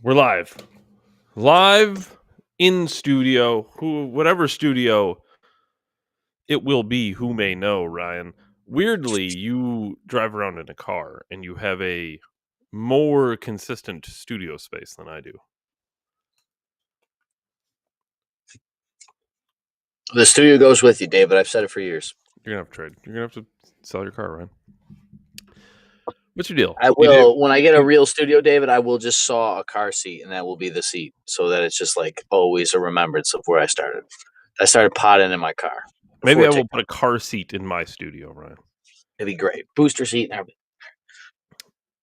We're live in studio. Whatever studio it will be, who may know, Ryan. Weirdly, you drive around in a car and you have a more consistent studio space than I do. The studio goes with you, David. I've said it for years. You're gonna have to trade. You're gonna have to sell your car, Ryan. What's your deal? I will. When I get a real studio, David, I will just saw a car seat, and that will be the seat, so that it's just like always a remembrance of where I started. I started potting in my car. Maybe I will put a car seat in my studio, Ryan. It'd be great. Booster seat and everything.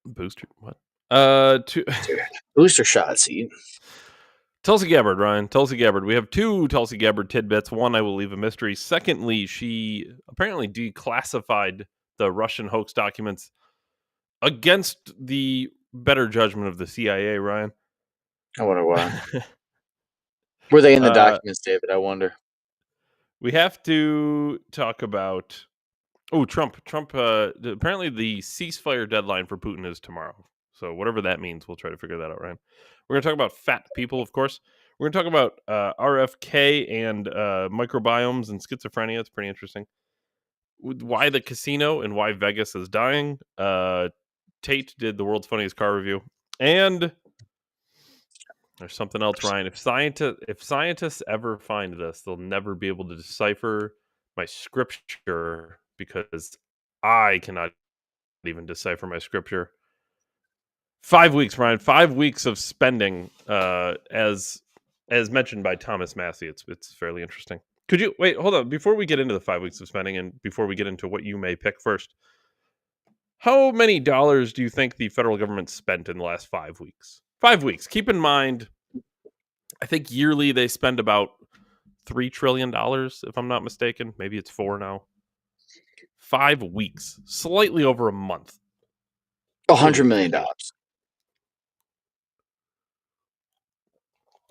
Booster what? Booster shot seat. Tulsi Gabbard, Ryan. Tulsi Gabbard. We have two Tulsi Gabbard tidbits. One, I will leave a mystery. Secondly, she apparently declassified the Russian hoax documents against the better judgment of the CIA, Ryan. I wonder why. Were they in the documents, David? I wonder. We have to talk about Trump. Apparently the ceasefire deadline for Putin is tomorrow. So whatever that means, we'll try to figure that out, Ryan. We're going to talk about fat people, of course. We're going to talk about RFK and microbiomes and schizophrenia. It's pretty interesting. Why the casino and why Vegas is dying. Tate did the world's funniest car review. And there's something else, Ryan. If scientists ever find this, they'll never be able to decipher my scripture because I cannot even decipher my scripture. 5 weeks, Ryan. 5 weeks of spending, as mentioned by Thomas Massey. It's fairly interesting. Could you wait? Hold on. Before we get into the 5 weeks of spending, and before we get into what you may pick first, how many dollars do you think the federal government spent in the last 5 weeks? 5 weeks. Keep in mind, I think yearly they spend about $3 trillion, if I'm not mistaken. Maybe it's 4 now. 5 weeks, slightly over a month. $100 million.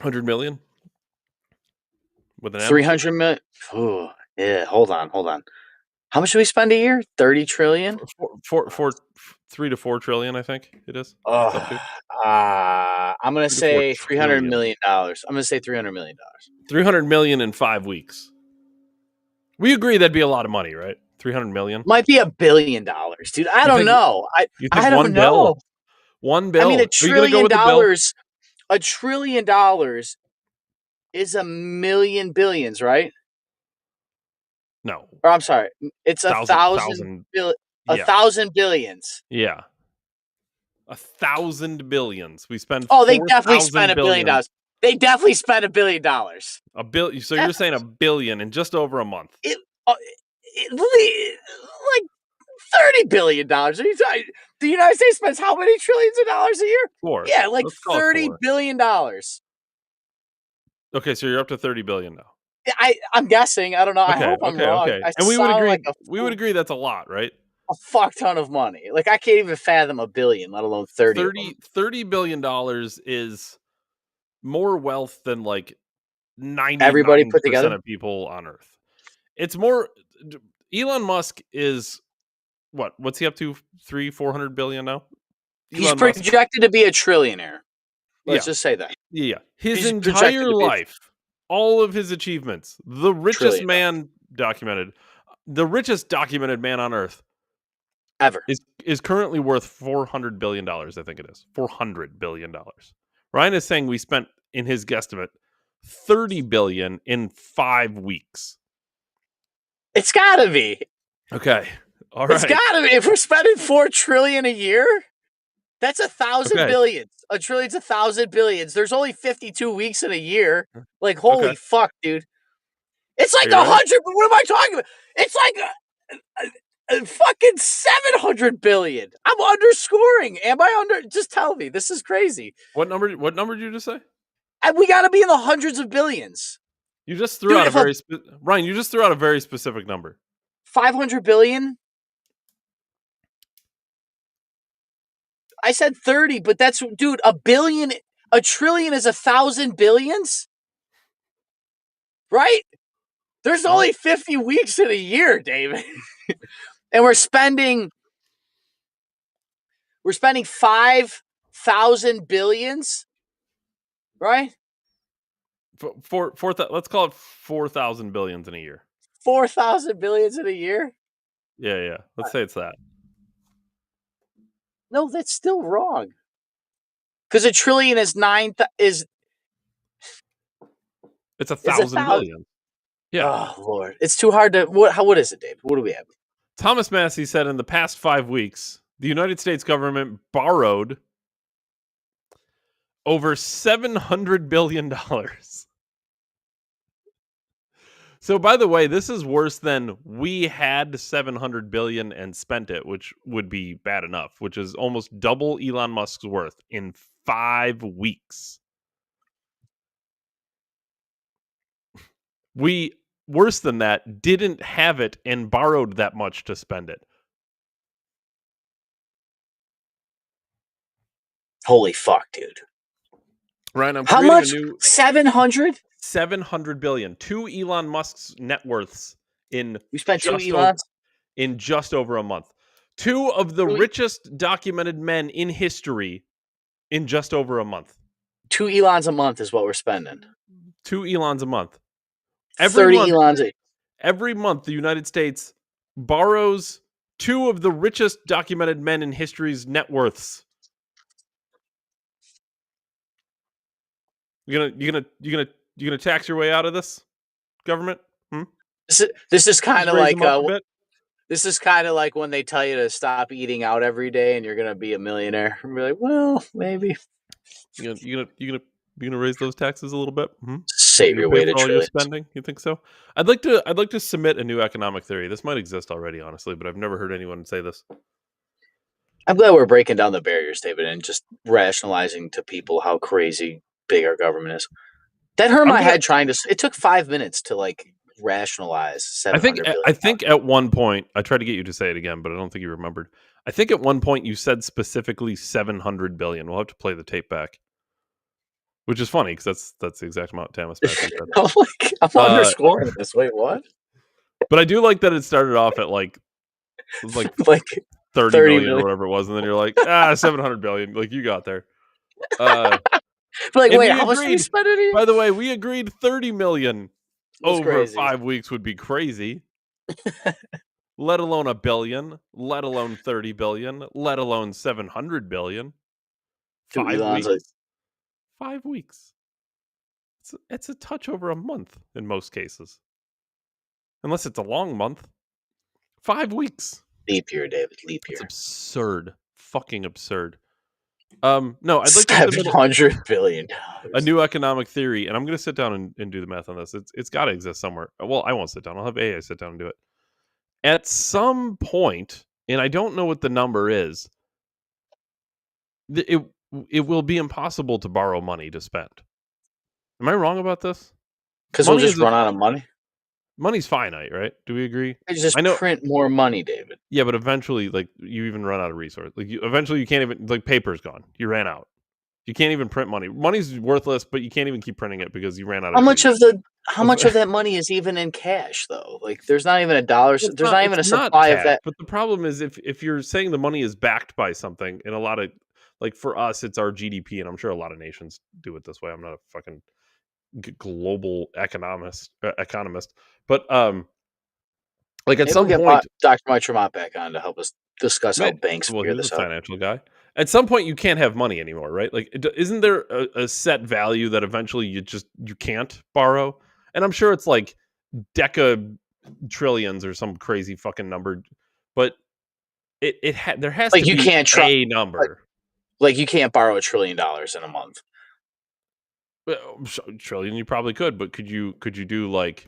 $100 million? With an 300 million. Oh, yeah. Hold on. How much do we spend a year? 30 trillion? 3 to 4 trillion, I think it is. I'm going to say $300 million. I'm going to say $300 million. $300 million in 5 weeks. We agree that'd be a lot of money, right? $300 million might be $1 billion, dude. I don't know. I don't know. One bill. I mean, $1 trillion. $1 trillion is a million billions, right? No. Or I'm sorry. It's 1,000 billions. Yeah. 1,000 billions. We spend. Oh, they definitely spent $1 billion. They definitely spent $1 billion. A billion. So you're saying $1 billion in just over a month? Like $30 billion. The United States spends how many trillions of dollars a year? 4. Yeah, like $30 billion. Okay, so you're up to $30 billion now. I'm guessing. I don't know. Okay, I hope I'm wrong. Okay. And we would agree. We would agree that's a lot, right? A fuck ton of money. Like I can't even fathom $1 billion, let alone 30. $30 billion is more wealth than like 99% everybody put together of people on Earth. It's more. Elon Musk is what? What's he up to? 300-400 billion now. He's projected to be a trillionaire. Let's just say that. Yeah, his entire life, all of his achievements, the richest man documented, the richest documented man on Earth ever is currently worth $400 billion. I think it is $400 billion. Ryan is saying we spent, in his guesstimate, $30 billion in 5 weeks. It's gotta be. Okay. All right. It's gotta be. If we're spending $4 trillion a year, that's 1,000 billions. $1 trillion's 1,000 billions. There's only 52 weeks in a year. Like, holy fuck, dude. It's like 100. But what am I talking about? It's like a fucking 700 billion. I'm underscoring. Am I under? Just tell me. This is crazy. What number did you just say? We got to be in the hundreds of billions. You just threw out a very Ryan. You just threw out a very specific number. 500 billion. I said 30, but that's, dude, $1 billion, $1 trillion is 1,000 billions, right? There's only 50 weeks in a year, David, and we're spending 5,000 billions right? Let's call it 4,000 billions in a year. 4,000 billions in a year? Yeah. Let's say it's that. No, that's still wrong. Because a trillion is It's a a thousand thousand. billion. Yeah. Oh Lord, it's too hard to. What is it, Dave? What do we have? Thomas Massey said in the past 5 weeks, the United States government borrowed over $700 billion. So, by the way, this is worse than we had 700 billion and spent it, which would be bad enough, which is almost double Elon Musk's worth in 5 weeks. We, worse than that, didn't have it and borrowed that much to spend it. Holy fuck, dude! Ryan, I'm How creating much? a new 700. 700 billion. 2 Elon Musk's net worths in We spent two just Elons. in just over a month. 2 of the richest documented men in history in just over a month. 2 Elons a month is what we're spending. 2 Elons a month. 30 Elons. Every month, the United States borrows 2 of the richest documented men in history's net worths. You gonna tax your way out of this, government? This is kind of like this is kind of like when they tell you to stop eating out every day and you're gonna be a millionaire. And be like, well, maybe. You gonna raise those taxes a little bit? Save your way to all your trillions. spending. You think so? I'd like to submit a new economic theory. This might exist already, honestly, but I've never heard anyone say this. I'm glad we're breaking down the barriers, David, and just rationalizing to people how crazy big our government is. That hurt my head trying to. It took 5 minutes to like rationalize 700 billion. I think at one point I tried to get you to say it again, but I don't think you remembered. I think at one point you said specifically 700 billion. We'll have to play the tape back, which is funny because that's the exact amount Thomas Massey said. I'm underscoring this. Wait, what? But I do like that it started off at like 30 million or whatever it was, and then you're like, 700 billion. Like, you got there. Like, wait, how much did we spend it here? By the way, we agreed 30 million over crazy. 5 weeks would be crazy. Let alone a billion, let alone 30 billion, let alone 700 billion. 5 weeks. 5 weeks. It's a touch over a month in most cases. Unless it's a long month. 5 weeks. Leap year, David. Leap year. It's absurd. Fucking absurd. No, I'd like $700 billion. A new economic theory, and I'm going to sit down and do the math on this. It's got to exist somewhere. Well, I won't sit down. I'll have AI sit down and do it. At some point, and I don't know what the number is, it will be impossible to borrow money to spend. Am I wrong about this? Because we'll just run out of money? Money's finite, right? Do we agree? Just print more money, David. Yeah, but eventually, like, you even run out of resources. Like, eventually you can't even, like, paper's gone. You ran out. You can't even print money. Money's worthless, but you can't even keep printing it because you ran out of How much of that money is even in cash, though? Like, there's not even a dollar. There's not even a supply of that. But the problem is if you're saying the money is backed by something, and a lot of, like, for us, it's our GDP, and I'm sure a lot of nations do it this way. I'm not a fucking global economist, but like, at some point, Dr. Mike Tremont back on to help us discuss how banks figure this out. Financial guy. At some point, you can't have money anymore, right? Like, isn't there a set value that eventually you can't borrow? And I'm sure it's like trillions or some crazy fucking number, but there has to be a number. Like, you can't borrow $1 trillion in a month. Trillion, you probably could, but could you do like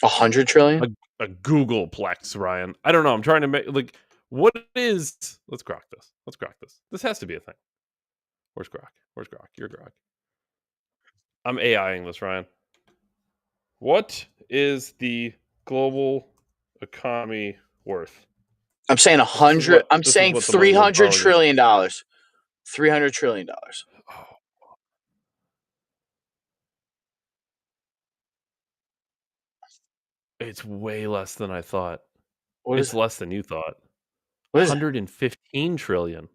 100 trillion? A Googleplex, Ryan? I don't know. I'm trying to make, like, what is? Let's grok this. This has to be a thing. Where's Grok? You're Grok. I'm AIing this, Ryan. What is the global economy worth? I'm saying 100. I'm saying $300 trillion. $300 trillion. Oh. It's way less than I thought. It's less than you thought. 115 trillion.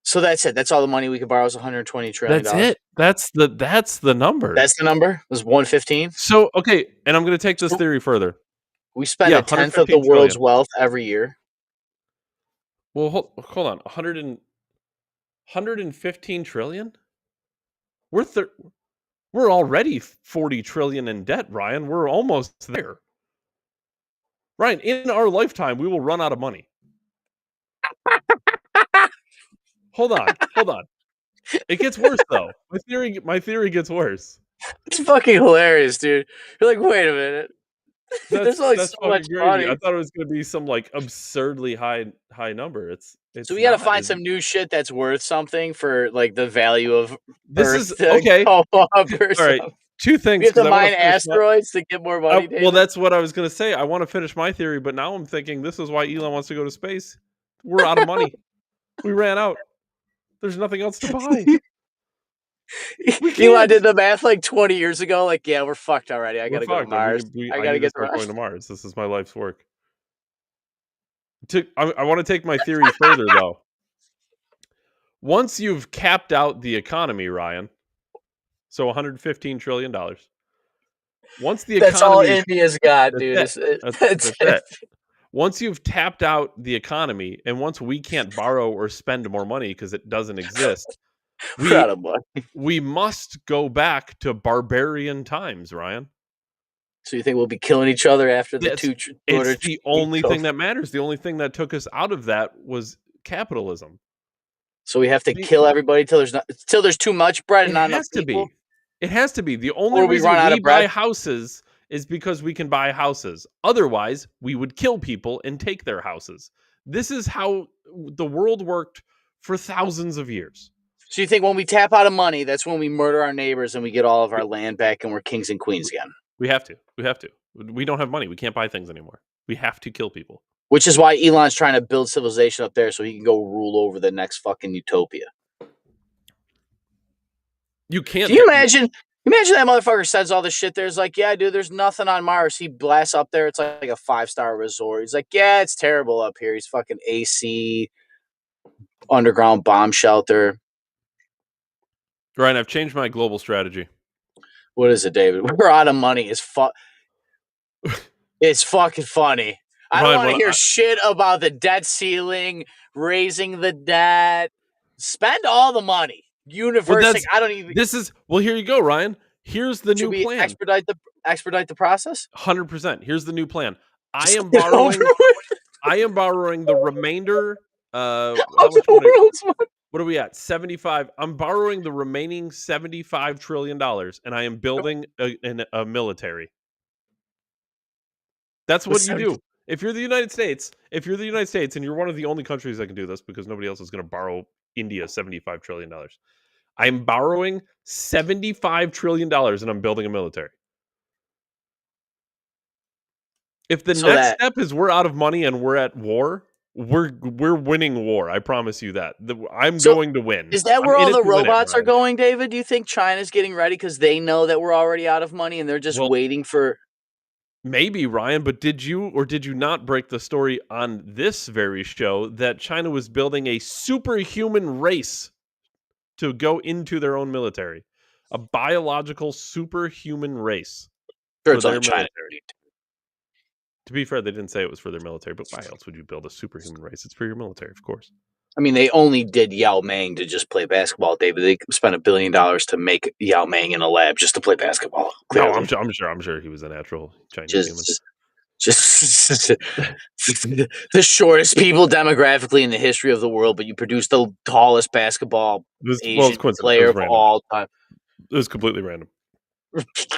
So that's it. That's all the money we could borrow is $120 trillion. That's it. That's the number. That's the number. It was 115. So, okay, and I'm gonna take this So theory further. we spend Yeah, a tenth of the 115 world's trillion. wealth every year. Well, hold on. 115 trillion? We're already 40 trillion in debt, Ryan. We're almost there. Ryan, in our lifetime, we will run out of money. Hold on. It gets worse though. My theory gets worse. It's fucking hilarious, dude. You're like, wait a minute. There's only That's so much fucking crazy. I money. thought it was gonna be some like absurdly high number. It's So we got to not. find some new shit that's worth something for like the value of This Earth is to okay. go up or All right, something. two We things have to because I want mine to finish my. asteroids to get more money, David. Well, that's what I was gonna say. I want to finish my theory, but now I'm thinking this is why Elon wants to go to space. We're out of money. We ran out. There's nothing else to buy. We Elon can't. did the math like 20 years ago. Like, yeah, we're fucked already. I got to go to We're fucked. Mars. I I got to need to get to start Mars. going to Mars. This is my life's work. I want to take my theory further though. Once you've capped out the economy, Ryan, so $115 trillion. Once the That's all economy, India's got, dude. that's it. That's That's it. Once you've tapped out the economy, and once we can't borrow or spend more money because it doesn't exist, We're out of money. we must go back to barbarian times, Ryan. So you think we'll be killing each other after the It's the only thing that matters. The only thing that took us out of that was capitalism. So we have to kill everybody till there's too much bread and not enough people. It has to be. The only reason we buy houses is because we can buy houses. Otherwise, we would kill people and take their houses. This is how the world worked for thousands of years. So you think when we tap out of money, that's when we murder our neighbors and we get all of our land back and we're kings and queens again? We have to. We don't have money. We can't buy things anymore. We have to kill people. Which is why Elon's trying to build civilization up there so he can go rule over the next fucking utopia. You can't. Can you imagine? Imagine that motherfucker says all this shit. There's like, yeah, dude, there's nothing on Mars. He blasts up there. It's like a 5-star resort. He's like, yeah, it's terrible up here. He's fucking AC, underground bomb shelter. Ryan, I've changed my global strategy. What is it, David? We're out of money. It's fucking funny. I don't want to hear shit about the debt ceiling, raising the debt. Spend all the money. University. I don't even. Here you go, Ryan. Here's the new plan. Expedite the process. 100%. Here's the new plan. I am borrowing the remainder. What are we at? 75. I'm borrowing the remaining $75 trillion, and I am building a military. That's what you do. If you're the United States, and you're one of the only countries that can do this because nobody else is going to borrow India $75 trillion. I'm borrowing $75 trillion and I'm building a military. If the next step is we're out of money and we're at war, we're winning war. I promise you that. I'm going to win. Is that where all the robots are going, David? Do you think China's getting ready because they know that we're already out of money and they're just waiting for... Maybe, Ryan, but did you not break the story on this very show that China was building a superhuman race to go into their own military? A biological superhuman race for their military. To be fair, they didn't say it was for their military, but why else would you build a superhuman race? It's for your military, of course. I mean, they only did Yao Ming to just play basketball, David. They spent $1 billion to make Yao Ming in a lab just to play basketball. Clearly. No, I'm sure he was a natural Chinese human. Just the shortest people demographically in the history of the world, but you produce the tallest basketball Asian player of all time. It was completely random.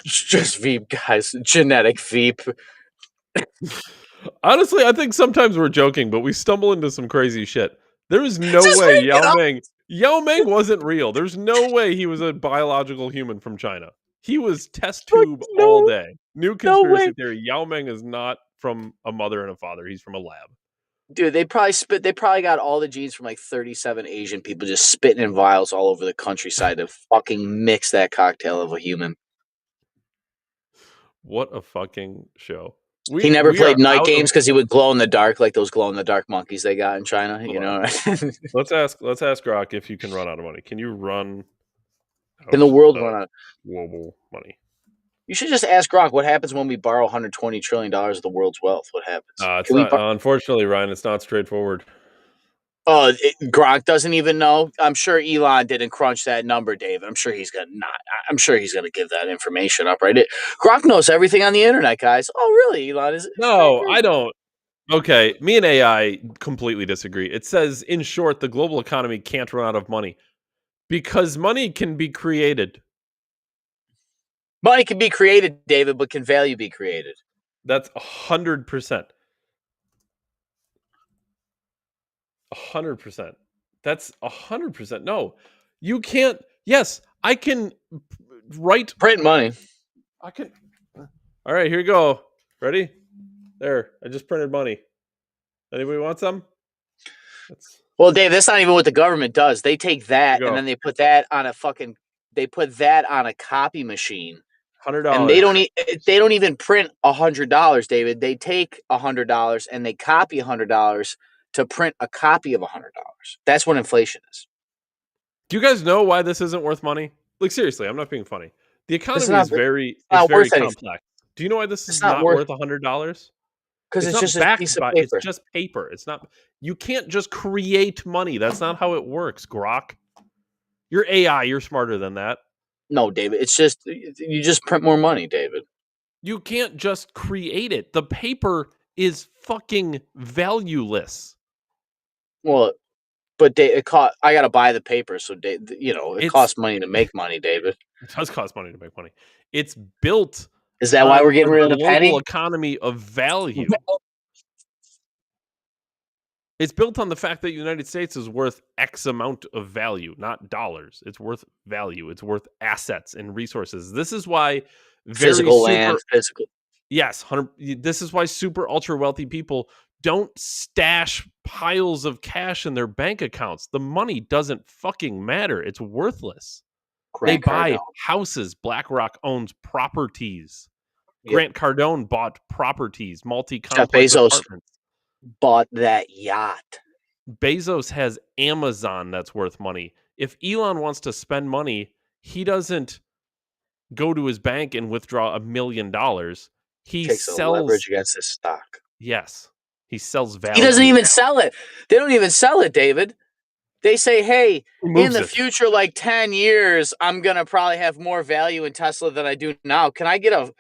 Just Veep, guys. Genetic Veep. Honestly, I think sometimes we're joking, but we stumble into some crazy shit. There is no way Yao Ming wasn't real. There's no way he was a biological human from China. He was test tube all day. New conspiracy theory. Yao Ming is not from a mother and a father. He's from a lab. Dude, they probably got all the genes from like 37 Asian people just spitting in vials all over the countryside to fucking mix that cocktail of a human. What a fucking show. He never we are played night out of. games because he would glow in the dark like those glow in the dark monkeys they got in China. Hold You on. know, Let's ask Grok if you can run out of money. Can you run can out the world of run out? global money? You should just ask Gronk what happens when we borrow $120 trillion of the world's wealth. What happens? It's Can we? not. Unfortunately, Ryan, it's not straightforward. Gronk doesn't even know. I'm sure Elon didn't crunch that number, Dave. I'm sure he's gonna not. I'm sure he's gonna give that information up, right? Gronk knows everything on the internet, guys. Oh, really, Elon? Isn't that No, I crazy? don't. Okay, me and AI completely disagree. It says, in short, the global economy can't run out of money because money can be created. Money can be created, David, but can value be created? That's 100%. 100%. That's 100%. No, you can't. Yes, I can write. Print money. I can. All right, here you go. Ready? There. I just printed money. Anybody want some? Well, Dave, that's not even what the government does. They take that and then they put that on a copy machine. $100. And they don't even print $100, David. They take $100 and they copy $100 to print a copy of $100. That's what inflation is. Do you guys know why this isn't worth money? Like, seriously, I'm not being funny. The economy is very complex. Anything. Do you know why this is not worth $100? Because it's just a piece of paper. It's just paper. It's not. You can't just create money. That's not how it works, Grok. You're AI. You're smarter than that. No, David. It's just you just print more money, David. You can't just create it. The paper is fucking valueless. Well, but I got to buy the paper, so it costs money to make money, David. It does cost money to make money. It's built. Is that why we're getting rid of the penny? Global economy of value. It's built on the fact that the United States is worth X amount of value, not dollars. It's worth value. It's worth assets and resources. This is why physical. Yes, this is why super ultra wealthy people don't stash piles of cash in their bank accounts. The money doesn't fucking matter. It's worthless. They buy houses. BlackRock owns properties. Yep. Grant Cardone bought properties, multi-complex apartments. Bought that yacht. Bezos has Amazon that's worth money. If Elon wants to spend money, he doesn't go to his bank and withdraw $1 million. He sells leverage against his stock. Yes. He sells value. He doesn't even sell it. They don't even sell it, David. They say, hey, in the future, like 10 years, I'm going to probably have more value in Tesla than I do now. Can I get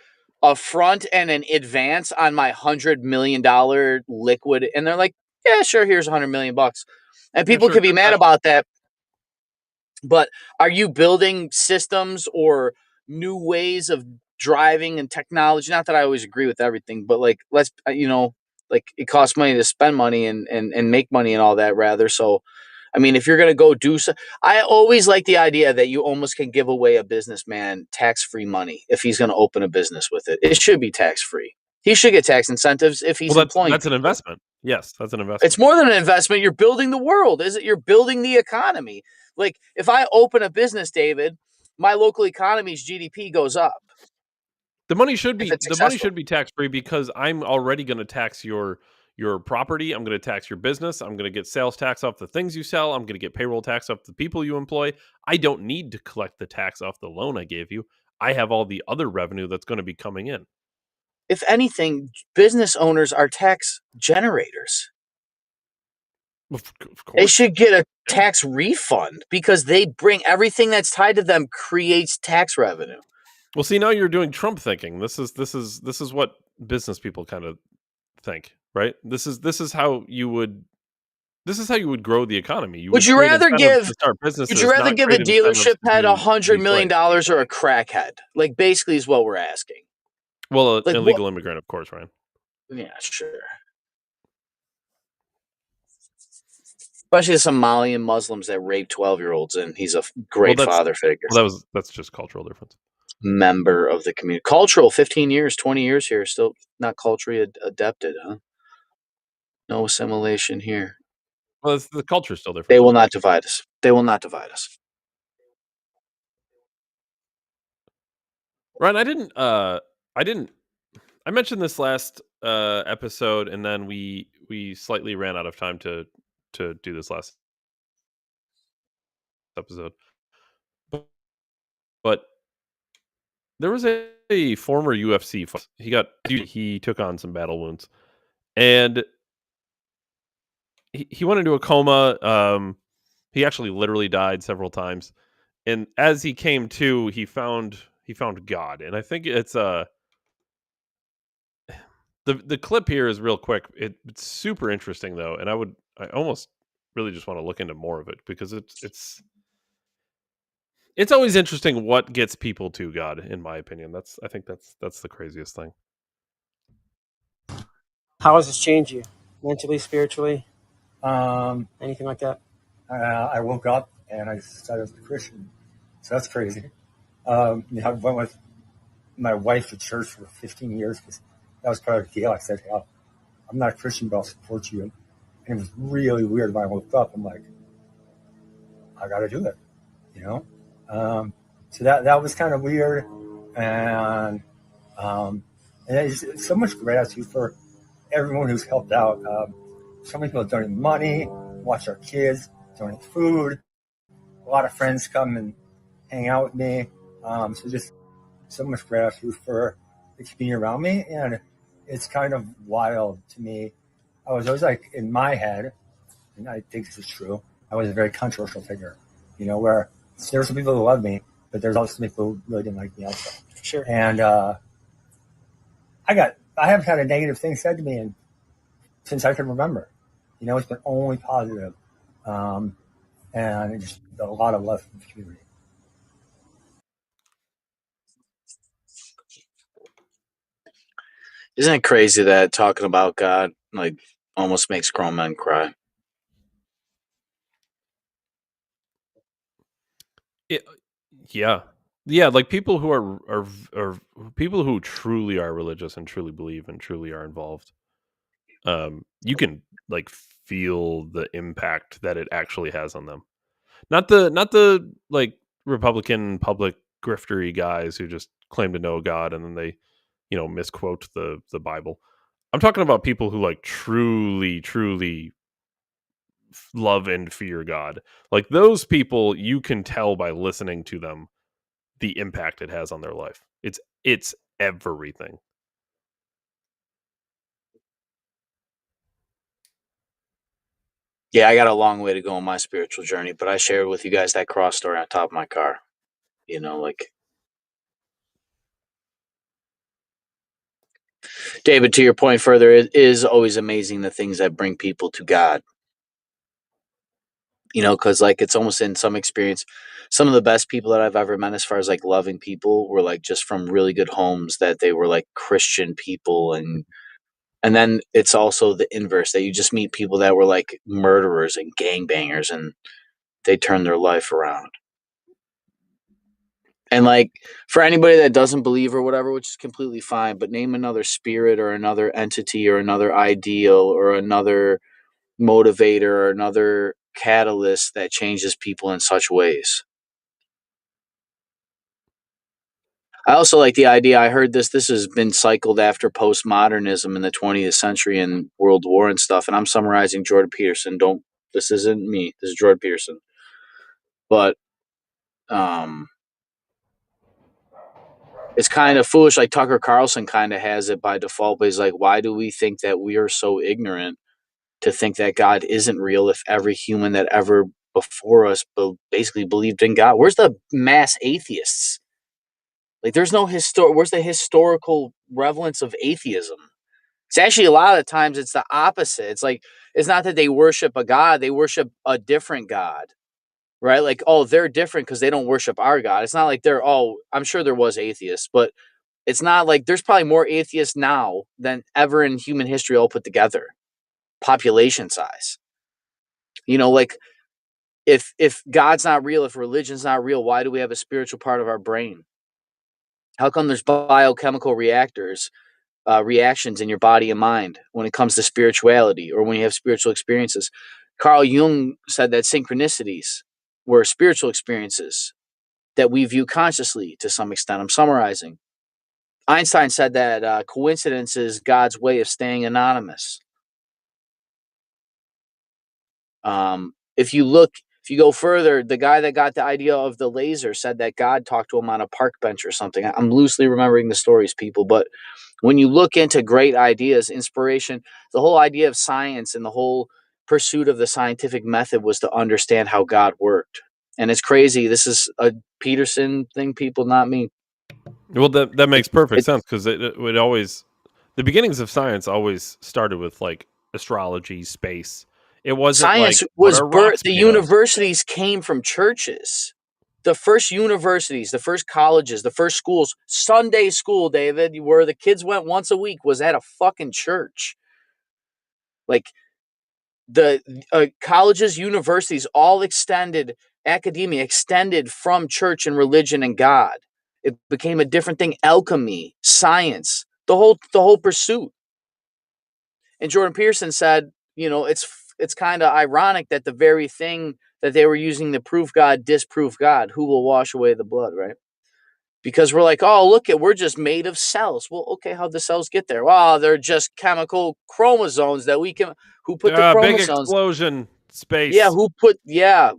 a front and an advance on my $100 million liquid? And they're like, yeah, sure, here's $100 million. And people can be mad about that. But are you building systems or new ways of driving and technology? Not that I always agree with everything, but like, like it costs money to spend money and make money and all that rather. So, I mean, if you're going to go do so, I always like the idea that you almost can give away a businessman tax-free money if he's going to open a business with it. It should be tax-free. He should get tax incentives if he's employing. That's an investment. Yes, that's an investment. It's more than an investment. You're building the world. You're building the economy. Like if I open a business, David, my local economy's GDP goes up. The money should be tax-free because I'm already going to tax your property. I'm going to tax your business. I'm going to get sales tax off the things you sell. I'm going to get payroll tax off the people you employ. I don't need to collect the tax off the loan I gave you. I have all the other revenue that's going to be coming in. If anything, business owners are tax generators. Of course. They should get a tax refund because they bring everything that's tied to them creates tax revenue. Well, see, now you're doing Trump thinking. This is what business people kind of think, right? This is how you would grow the economy. Would you rather give a dealership head $100 million or a crackhead? Like basically is what we're asking. Well, an illegal immigrant, of course, Ryan. Yeah, sure. Especially the Somalian Muslims that rape 12-year-olds, and he's a great father figure. Well, that's just cultural difference. Member of the community. Cultural, 15 years, 20 years here, still not culturally adapted, huh? No assimilation here. Well, the culture is still different. They will not divide us. They will not divide us. Ryan, I mentioned this last episode, and then we slightly ran out of time to do this last episode. But, but there was a former UFC fight. He took on some battle wounds, and he went into a coma. He actually literally died several times, and as he came to, he found God, and I think it's the clip here is real quick. It's super interesting though, and I almost really just want to look into more of it because it's always interesting what gets people to God, in my opinion. I think that's the craziest thing. How has this changed you? Mentally, spiritually, anything like that? I woke up and I decided I was a Christian. So that's crazy. I went with my wife to church for 15 years because that was part of the deal. I said, hey, I'm not a Christian, but I'll support you. And it was really weird when I woke up. I'm like, I got to do it, you know? So that was kind of weird. And there's so much gratitude for everyone who's helped out. So many people donate money, watch our kids, donate food. A lot of friends come and hang out with me. So just so much gratitude for the community around me. And it's kind of wild to me. I was always like in my head, and I think this is true, I was a very controversial figure, where there were some people who loved me, but there's also some people who really didn't like me also. Sure. And I haven't had a negative thing said to me since I can remember. It's been only positive. And just a lot of love from the community. Isn't it crazy that talking about God like almost makes grown men cry? Yeah, like people who are people who truly are religious and truly believe and truly are involved. You can like feel the impact that it actually has on them. Not the like Republican public griftery guys who just claim to know God and then they, misquote the Bible. I'm talking about people who like truly love and fear God. Like those people, you can tell by listening to them the impact it has on their life. It's everything. Yeah, I got a long way to go on my spiritual journey, but I shared with you guys that cross story on top of my car. Like David, to your point further, it is always amazing the things that bring people to God. Because like it's almost in some experience, some of the best people that I've ever met as far as like loving people were like just from really good homes that they were like Christian people and then it's also the inverse that you just meet people that were like murderers and gangbangers and they turn their life around. And like for anybody that doesn't believe or whatever, which is completely fine, but name another spirit or another entity or another ideal or another motivator or another catalyst that changes people in such ways. I also like the idea. I heard this has been cycled after postmodernism in the 20th century and World War and stuff. And I'm summarizing Jordan Peterson. This isn't me. This is Jordan Peterson. But it's kind of foolish. Like Tucker Carlson kind of has it by default, but he's like, why do we think that we are so ignorant to think that God isn't real if every human that ever before us basically believed in God? Where's the mass atheists? Like, there's no where's the historical relevance of atheism? It's actually a lot of times it's the opposite. It's like, it's not that they worship a God, they worship a different God, right? Like, oh, they're different because they don't worship our God. It's not like I'm sure there was atheists, but it's not like there's probably more atheists now than ever in human history all put together, population size. Like if God's not real, if religion's not real, why do we have a spiritual part of our brain? How come there's biochemical reactions in your body and mind when it comes to spirituality or when you have spiritual experiences? Carl Jung said that synchronicities were spiritual experiences that we view consciously to some extent. I'm summarizing. Einstein said that coincidence is God's way of staying anonymous. If you go further, the guy that got the idea of the laser said that God talked to him on a park bench or something. I'm loosely remembering the stories, people, but when you look into great ideas, inspiration, the whole idea of science and the whole pursuit of the scientific method was to understand how God worked. And it's crazy. This is a Peterson thing, people, not me. Well, that makes perfect It sense because it would always the beginnings of science always started with like astrology, space. It wasn't like Science what was are birth. rocks The made of? universities came from churches. The first universities, the first colleges, the first schools, Sunday school, David, where the kids went once a week, was at a fucking church. Like the colleges, universities, all extended, academia extended from church and religion and God. It became a different thing. Alchemy, science, the whole pursuit. And Jordan Peterson said, it's kind of ironic that the very thing that they were using to prove God, disprove God, who will wash away the blood, right? Because we're like, oh, look, we're just made of cells. Well, okay, how'd the cells get there? Well, they're just chemical chromosomes that who put the Big chromosomes. explosion, Yeah, space.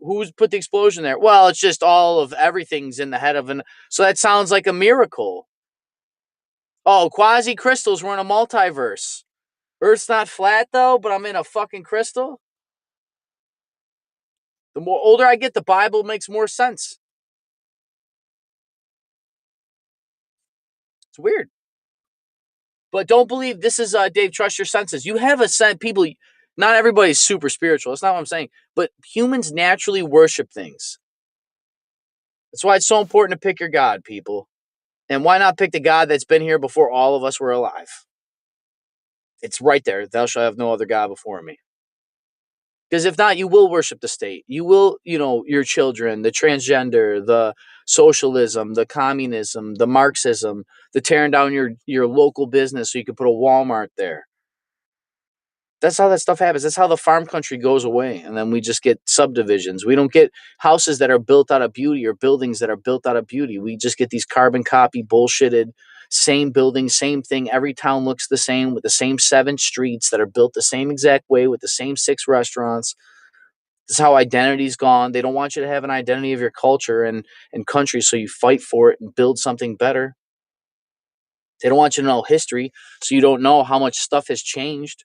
who's put the explosion there? Well, it's just all of everything's in the head of so that sounds like a miracle. Oh, quasi crystals, we're in a multiverse. Earth's not flat though, but I'm in a fucking crystal. The more older I get, the Bible makes more sense. It's weird. But don't believe this is Dave, trust your senses. You have a sense, people, not everybody's super spiritual. That's not what I'm saying. But humans naturally worship things. That's why it's so important to pick your God, people. And why not pick the God that's been here before all of us were alive? It's right there. Thou shalt have no other God before me. Because if not, you will worship the state. You will, your children, the transgender, the socialism, the communism, the Marxism, the tearing down your local business so you can put a Walmart there. That's how that stuff happens. That's how the farm country goes away. And then we just get subdivisions. We don't get houses that are built out of beauty or buildings that are built out of beauty. We just get these carbon copy bullshitted, same building, same thing. Every town looks the same with the same 7 streets that are built the same exact way with the same 6 restaurants. This is how identity's gone. They don't want you to have an identity of your culture and country, so you fight for it and build something better. They don't want you to know history, so you don't know how much stuff has changed.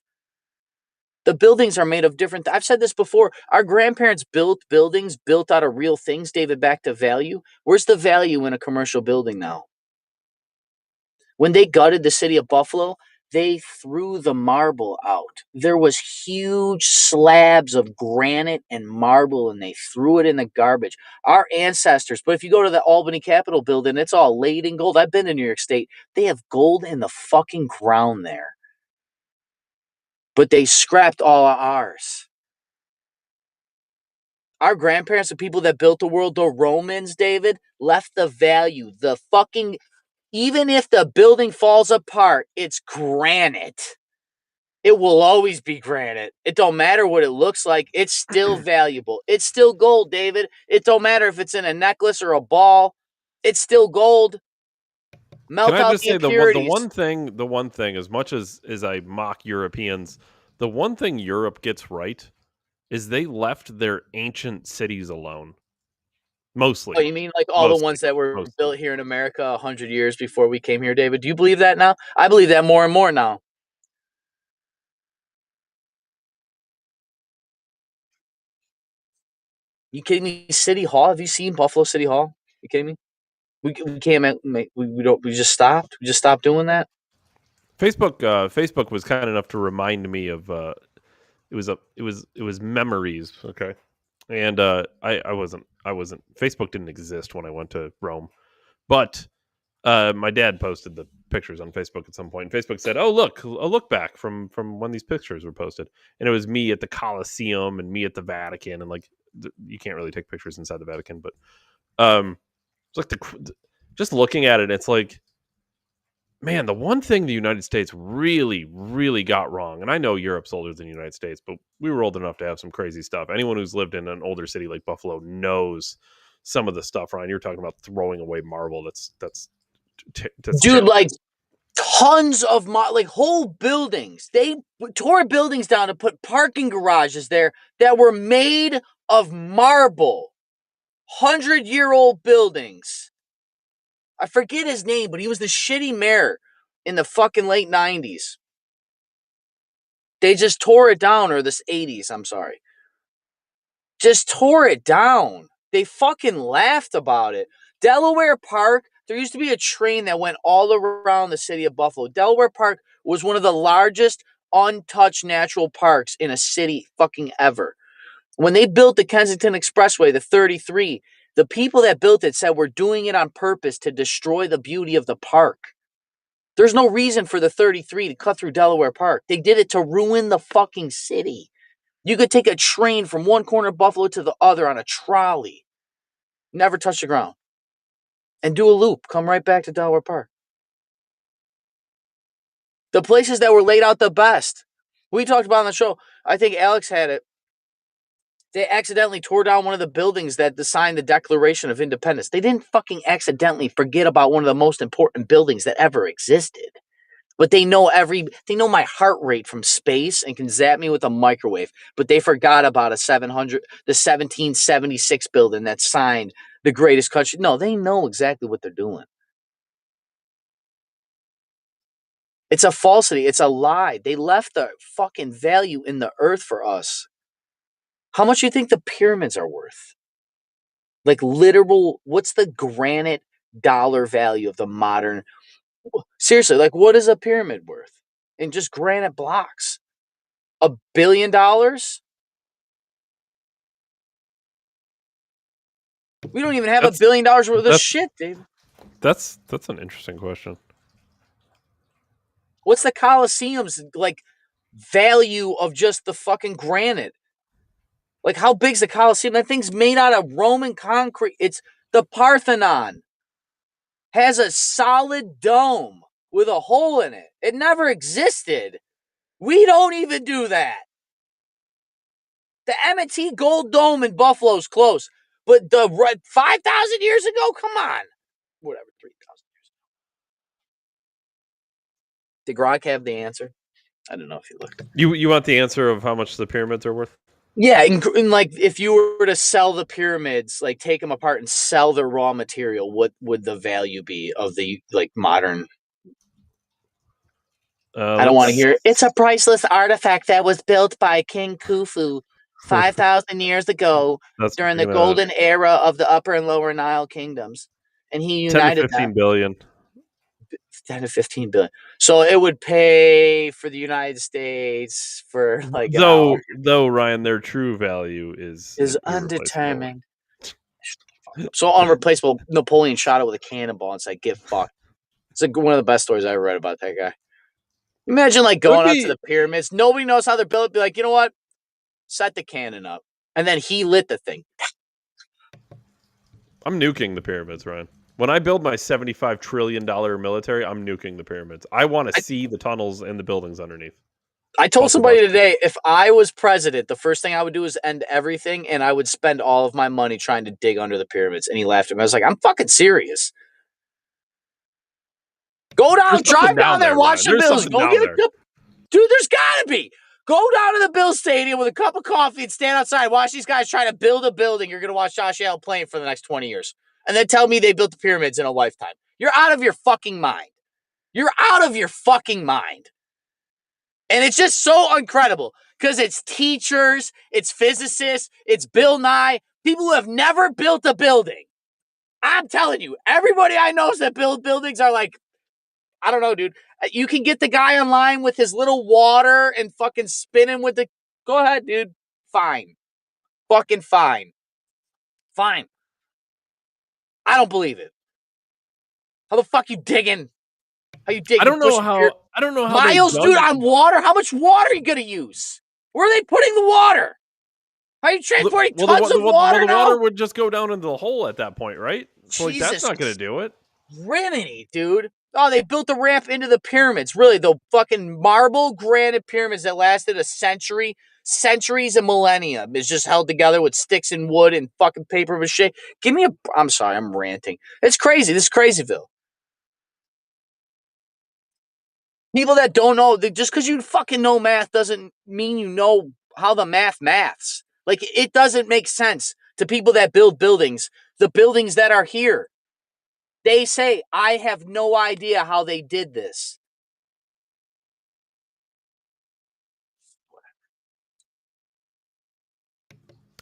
The buildings are made of different. I've said this before. Our grandparents built buildings built out of real things, David, back to value. Where's the value in a commercial building now? When they gutted the city of Buffalo, they threw the marble out. There was huge slabs of granite and marble, and they threw it in the garbage. Our ancestors, but if you go to the Albany Capitol building, it's all laid in gold. I've been to New York State. They have gold in the fucking ground there. But they scrapped all of ours. Our grandparents, the people that built the world, the Romans, David, left the value. The fucking, even if the building falls apart, it's granite. It will always be granite. It don't matter what it looks like. It's still valuable. It's still gold, David. It don't matter if it's in a necklace or a ball. It's still gold. Melt Can I out just the say the impurities. one thing, as much as I mock Europeans, the one thing Europe gets right is they left their ancient cities alone. Oh, Mostly. you mean like all the ones that were built here in America 100 years before we came here, David? Do you believe that now? I believe that more and more now. You kidding me? City Hall? Have you seen Buffalo City Hall? You kidding me? We can't make we don't we just stopped. We just stopped doing that. Facebook was kind enough to remind me of it was memories, okay? And I wasn't Facebook didn't exist when I went to Rome. But my dad posted the pictures on Facebook at some point. Facebook said, "Oh, look, a look back from when these pictures were posted." And it was me at the Colosseum and me at the Vatican, and like you can't really take pictures inside the Vatican, but it's like just looking at it, it's like, man, the one thing the United States really, really got wrong, and I know Europe's older than the United States, but we were old enough to have some crazy stuff. Anyone who's lived in an older city like Buffalo knows some of the stuff, Ryan. You're talking about throwing away marble. That's Dude, terrible. like Tons of whole buildings. They tore buildings down to put parking garages there that were made of marble. 100-year-old buildings. I forget his name, but he was the shitty mayor in the fucking late 90s. They just tore it down, or this 80s, I'm sorry. Just tore it down. They fucking laughed about it. Delaware Park, there used to be a train that went all around the city of Buffalo. Delaware Park was one of the largest untouched natural parks in a city fucking ever. When they built the Kensington Expressway, the 33, the people that built it said we're doing it on purpose to destroy the beauty of the park. There's no reason for the 33 to cut through Delaware Park. They did it to ruin the fucking city. You could take a train from one corner of Buffalo to the other on a trolley. Never touch the ground. And do a loop. Come right back to Delaware Park. The places that were laid out the best. We talked about on the show. I think Alex had it. They accidentally tore down one of the buildings that signed the Declaration of Independence. They didn't fucking accidentally forget about one of the most important buildings that ever existed. But they know my heart rate from space and can zap me with a microwave. But they forgot about the 1776 building that signed the greatest country. No, they know exactly what they're doing. It's a falsity. It's a lie. They left the fucking value in the earth for us. How much do you think the pyramids are worth? Like literal, what's the granite dollar value of the modern? Seriously, like what is a pyramid worth? In just granite blocks? $1 billion? We don't even have $1 billion worth of shit, David. That's an interesting question. What's the Colosseum's value of just the fucking granite? Like how big's the Colosseum? That thing's made out of Roman concrete. It's the Parthenon. Has a solid dome with a hole in it. It never existed. We don't even do that. The M&T Gold Dome in Buffalo's close. But the 5,000 years ago? Come on. Whatever, 3,000 years ago. Did Gronk have the answer? I don't know if you looked. You want the answer of how much the pyramids are worth? Yeah, and like if you were to sell the pyramids, like take them apart and sell their raw material, what would the value be of the modern? I don't want to hear it. It's a priceless artifact that was built by King Khufu 5,000 years ago during the golden era of the Upper and Lower Nile kingdoms, and he united 10 to 15 billion. 10 to 15 billion. So it would pay for the United States for though Ryan, their true value is undetermined. So unreplaceable. Napoleon shot it with a cannonball and said, "Get fucked." It's one of the best stories I ever read about that guy. Imagine going up to the pyramids. Nobody knows how they're built. Be like, you know what? Set the cannon up, and then he lit the thing. I'm nuking the pyramids, Ryan. When I build my $75 trillion military, I'm nuking the pyramids. I want to see the tunnels and the buildings underneath. I told somebody today, if I was president, the first thing I would do is end everything, and I would spend all of my money trying to dig under the pyramids. And he laughed at me. I was like, I'm fucking serious. Go down, drive down there, watch the Bills. Go get a cup. Dude, there's got to be. Go down to the Bills Stadium with a cup of coffee and stand outside. Watch these guys try to build a building. You're going to watch Josh Allen playing for the next 20 years. And then tell me they built the pyramids in a lifetime. You're out of your fucking mind. You're out of your fucking mind. And it's just so incredible because it's teachers, it's physicists, it's Bill Nye, people who have never built a building. I'm telling you, everybody I know that build buildings are like, I don't know, dude. You can get the guy online with his little water and fucking spinning with the... Go ahead, dude. Fine. Fucking fine. Fine. I don't believe it. How the fuck you digging? How you digging? I don't know how miles, dude, on water? How much water are you going to use? Where are they putting the water? How are you transporting tons of water the water would just go down into the hole at that point, right? So that's not going to do it. Rimini, dude. Oh, they built the ramp into the pyramids. Really, the fucking marble granite pyramids that lasted a century, centuries and millennia. It's just held together with sticks and wood and fucking paper mache. Give me I'm sorry, I'm ranting. It's crazy. This is Crazyville. People that don't know, just because you fucking know math doesn't mean you know how the maths. Like, it doesn't make sense to people that build buildings, the buildings that are here. They say, I have no idea how they did this.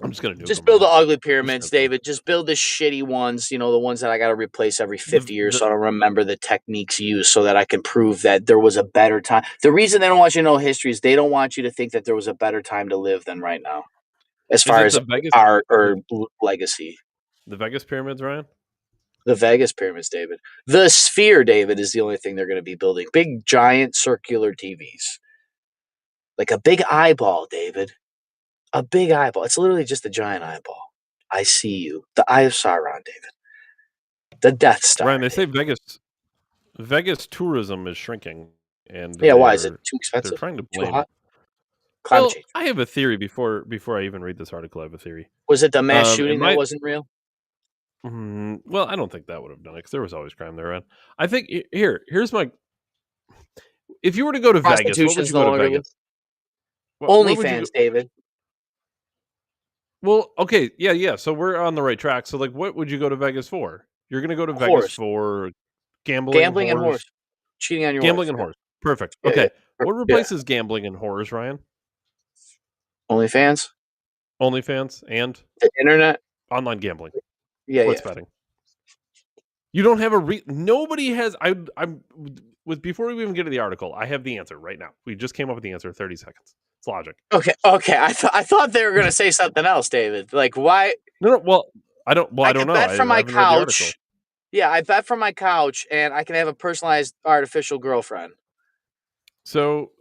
I'm just gonna just build the ugly pyramids, David. Just build the shitty ones. The ones that I got to replace every 50 years, so I don't remember the techniques used, so that I can prove that there was a better time. The reason they don't want you to know history is they don't want you to think that there was a better time to live than right now, as far as art or legacy. The Vegas pyramids, Ryan. The Vegas pyramids, David. The Sphere, David, is the only thing they're going to be building. Big, giant, circular TVs, like a big eyeball, David. A big eyeball. It's literally just a giant eyeball. I see you. The Eye of Sauron, David. The Death Star. Ryan, they say Vegas tourism is shrinking, and yeah, why is it too expensive? They're trying to blame. Too hot? Climate change. I have a theory. Before I even read this article, I have a theory. Was it the mass shooting that wasn't real? Well, I don't think that would have done it, because there was always crime there, Ryan. I think here's my. If you were to go to Vegas, what would you go to Vegas? OnlyFans, David. Well, okay, yeah. So we're on the right track. So, like, what would you go to Vegas for? You're going to go to Vegas for gambling and horse, cheating on your gambling and horse. Perfect. Yeah, okay, what replaces gambling and horrors, Ryan? OnlyFans and the internet, online gambling. Sports betting. You don't have nobody has. I'm with before we even get to the article. I have the answer right now. We just came up with the answer. 30 seconds. It's logic. Okay. I thought they were going to say something else, David. Like, why? No. Well, I don't. Well, I don't know. Bet from my couch. Yeah, I bet from my couch, and I can have a personalized artificial girlfriend. So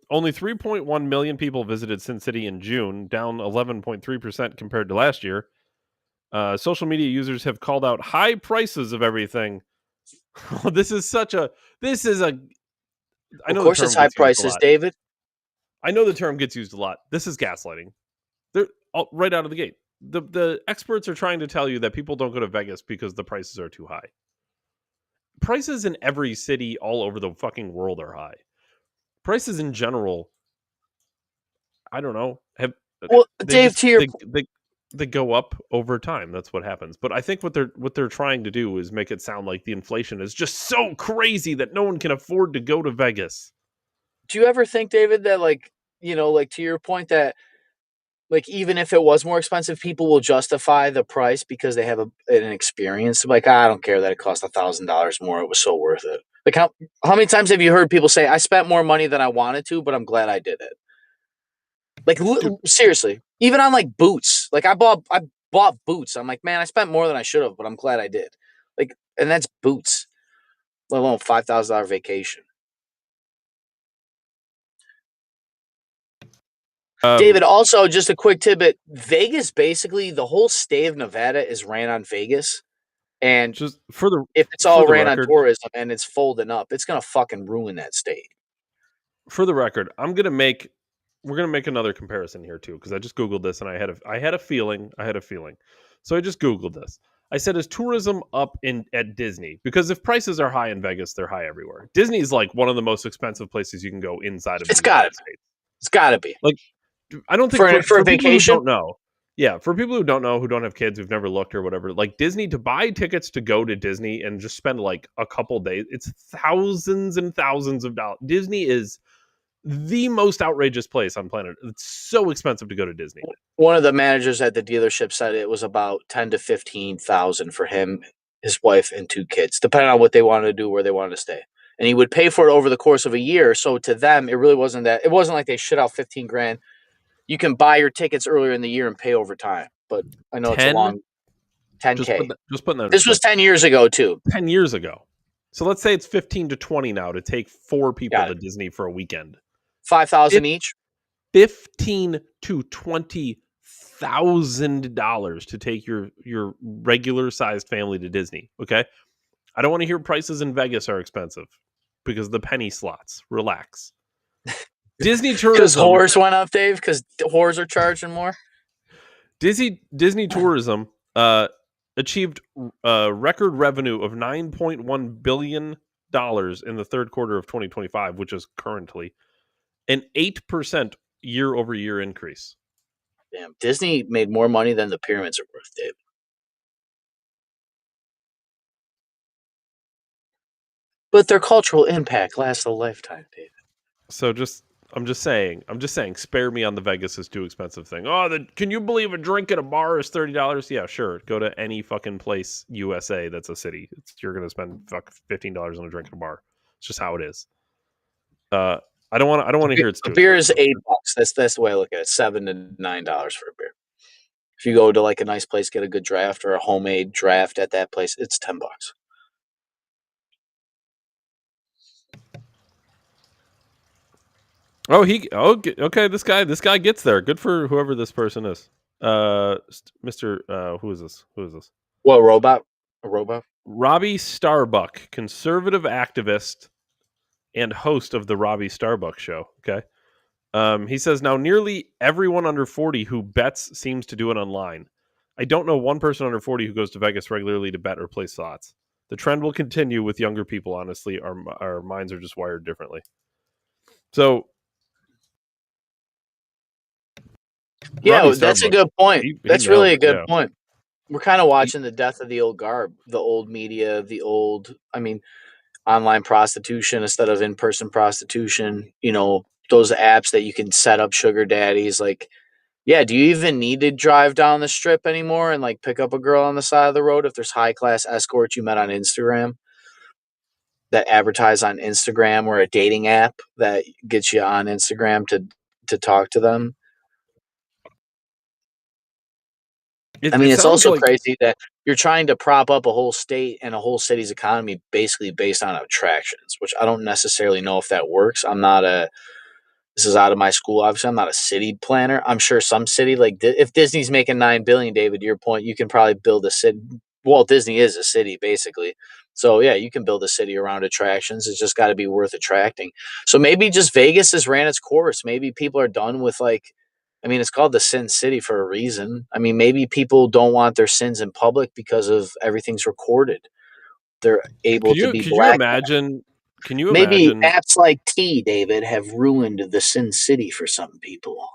only 3.1 million people visited Sin City in June, down 11.3% compared to last year. Social media users have called out high prices of everything. This is a. I know, of course, it's high prices, David. I know the term gets used a lot. This is gaslighting. They're right out of the gate. The experts are trying to tell you that people don't go to Vegas because the prices are too high. Prices in every city all over the fucking world are high. Prices in general, I don't know. Dave, they go up over time. That's what happens. But I think what they're trying to do is make it sound like the inflation is just so crazy that no one can afford to go to Vegas. Do you ever think, David, that like to your point that like even if it was more expensive, people will justify the price because they have an experience? Like, I don't care that it cost $1,000 more. It was so worth it. Like how many times have you heard people say, I spent more money than I wanted to, but I'm glad I did it? Like, seriously, even on like boots. Like I bought boots. I'm like, man, I spent more than I should have, but I'm glad I did. Like, and that's boots, let alone $5,000 vacation. David, also just a quick tidbit. Vegas, basically, the whole state of Nevada is ran on Vegas. And just if it's all ran on tourism and it's folding up, it's going to fucking ruin that state. For the record, we're going to make another comparison here too, because I just Googled this and I had a feeling. So I just Googled this. I said, is tourism up at Disney? Because if prices are high in Vegas, they're high everywhere. Disney is like one of the most expensive places you can go inside of the United States. It's got to be. Like, I don't think for a vacation. Don't know. Yeah, for people who don't know, who don't have kids, who've never looked or whatever, like Disney, to buy tickets to go to Disney and just spend like a couple days, it's thousands and thousands of dollars. Disney is the most outrageous place on planet. It's so expensive to go to Disney. One of the managers at the dealership said it was about $10,000 to $15,000 for him, his wife, and 2 kids, depending on what they wanted to do, where they wanted to stay. And he would pay for it over the course of a year. So to them, it really wasn't that. It wasn't like they shit out $15,000. You can buy your tickets earlier in the year and pay over time. But I know it's a long 10K. Just putting that. This was 10 years ago too. 10 years ago. So let's say it's 15 to 20 now to take 4 people to Disney for a weekend. $5,000 each. $15,000 to $20,000 to take your regular sized family to Disney. Okay, I don't want to hear prices in Vegas are expensive because the penny slots. Relax. Disney tourism. Because whores went up, Dave. Because whores are charging more. Disney tourism achieved record revenue of $9.1 billion in the third quarter of 2025, which is currently an 8% year-over-year increase. Damn, Disney made more money than the pyramids are worth, Dave. But their cultural impact lasts a lifetime, David. So I'm just saying, spare me on the Vegas is too expensive thing. Oh, can you believe a drink at a bar is $30? Yeah, sure. Go to any fucking place USA that's a city. You're gonna spend $15 on a drink at a bar. It's just how it is. I don't want to hear it's too a beer is expensive. $8. That's the way I look at it. $7 to $9 for a beer. If you go to like a nice place, get a good draft or a homemade draft at that place, it's $10. Okay. This guy gets there. Good for whoever this person is. Mr. Who is this? What, robot? A robot? Robbie Starbuck, conservative activist and host of the Robbie Starbuck Show. Okay. He says, now nearly everyone under 40 who bets seems to do it online. I don't know one person under 40 who goes to Vegas regularly to bet or place slots. The trend will continue with younger people, honestly. Our minds are just wired differently. So, yeah, Robbie that's a Starbuck, good point. That's really a good yeah. point. We're kind of watching the death of the old guard, the old media, online prostitution instead of in-person prostitution. Those apps that you can set up sugar daddies. Like, yeah, do you even need to drive down the strip anymore and like pick up a girl on the side of the road if there's high-class escorts you met on Instagram that advertise on Instagram, or a dating app that gets you on Instagram to talk to them? It's also crazy that you're trying to prop up a whole state and a whole city's economy basically based on attractions, which I don't necessarily know if that works. This is out of my school. Obviously, I'm not a city planner. I'm sure some city, like if Disney's making $9 billion, David, to your point, you can probably build a city. Walt Disney is a city, basically. So yeah, you can build a city around attractions. It's just got to be worth attracting. So maybe just Vegas has ran its course. Maybe people are done with it's called the Sin City for a reason. Maybe people don't want their sins in public because of everything's recorded. They're able to be black. Can you Maybe imagine apps like T, David, have ruined the Sin City for some people.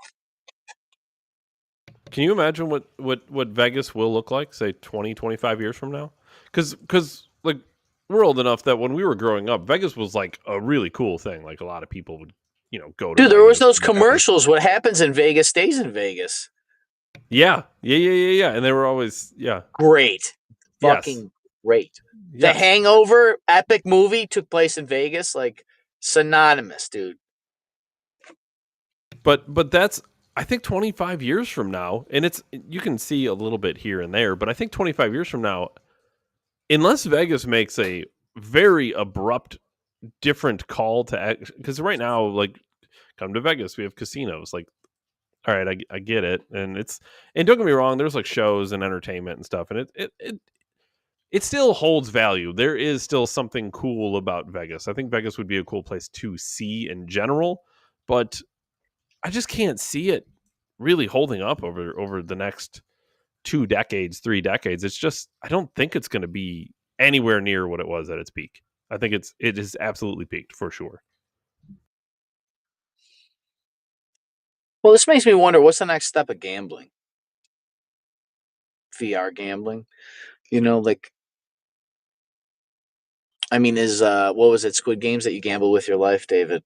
Can you imagine what Vegas will look like, say 20, 25 years from now? Because like we're old enough that when we were growing up, Vegas was like a really cool thing. Like a lot of people would, go to. Dude, there was those commercials. What happens in Vegas stays in Vegas. Yeah. And they were always great, fucking great. Yes. The Hangover epic movie took place in Vegas, like synonymous, dude. But that's, I think 25 years from now, and you can see a little bit here and there, but I think 25 years from now, unless Vegas makes a very abrupt, different call to, because right now, like, come to Vegas, we have casinos. Like, all right, I get it, and don't get me wrong, there's like shows and entertainment and stuff, and it still holds value. There is still something cool about Vegas. I think Vegas would be a cool place to see in general, but I just can't see it really holding up over the next 2 decades, 3 decades. It's just, I don't think it's going to be anywhere near what it was at its peak. I think it is absolutely peaked for sure. Well, this makes me wonder, what's the next step of gambling? VR gambling, is what was it, Squid Games, that you gamble with your life, David?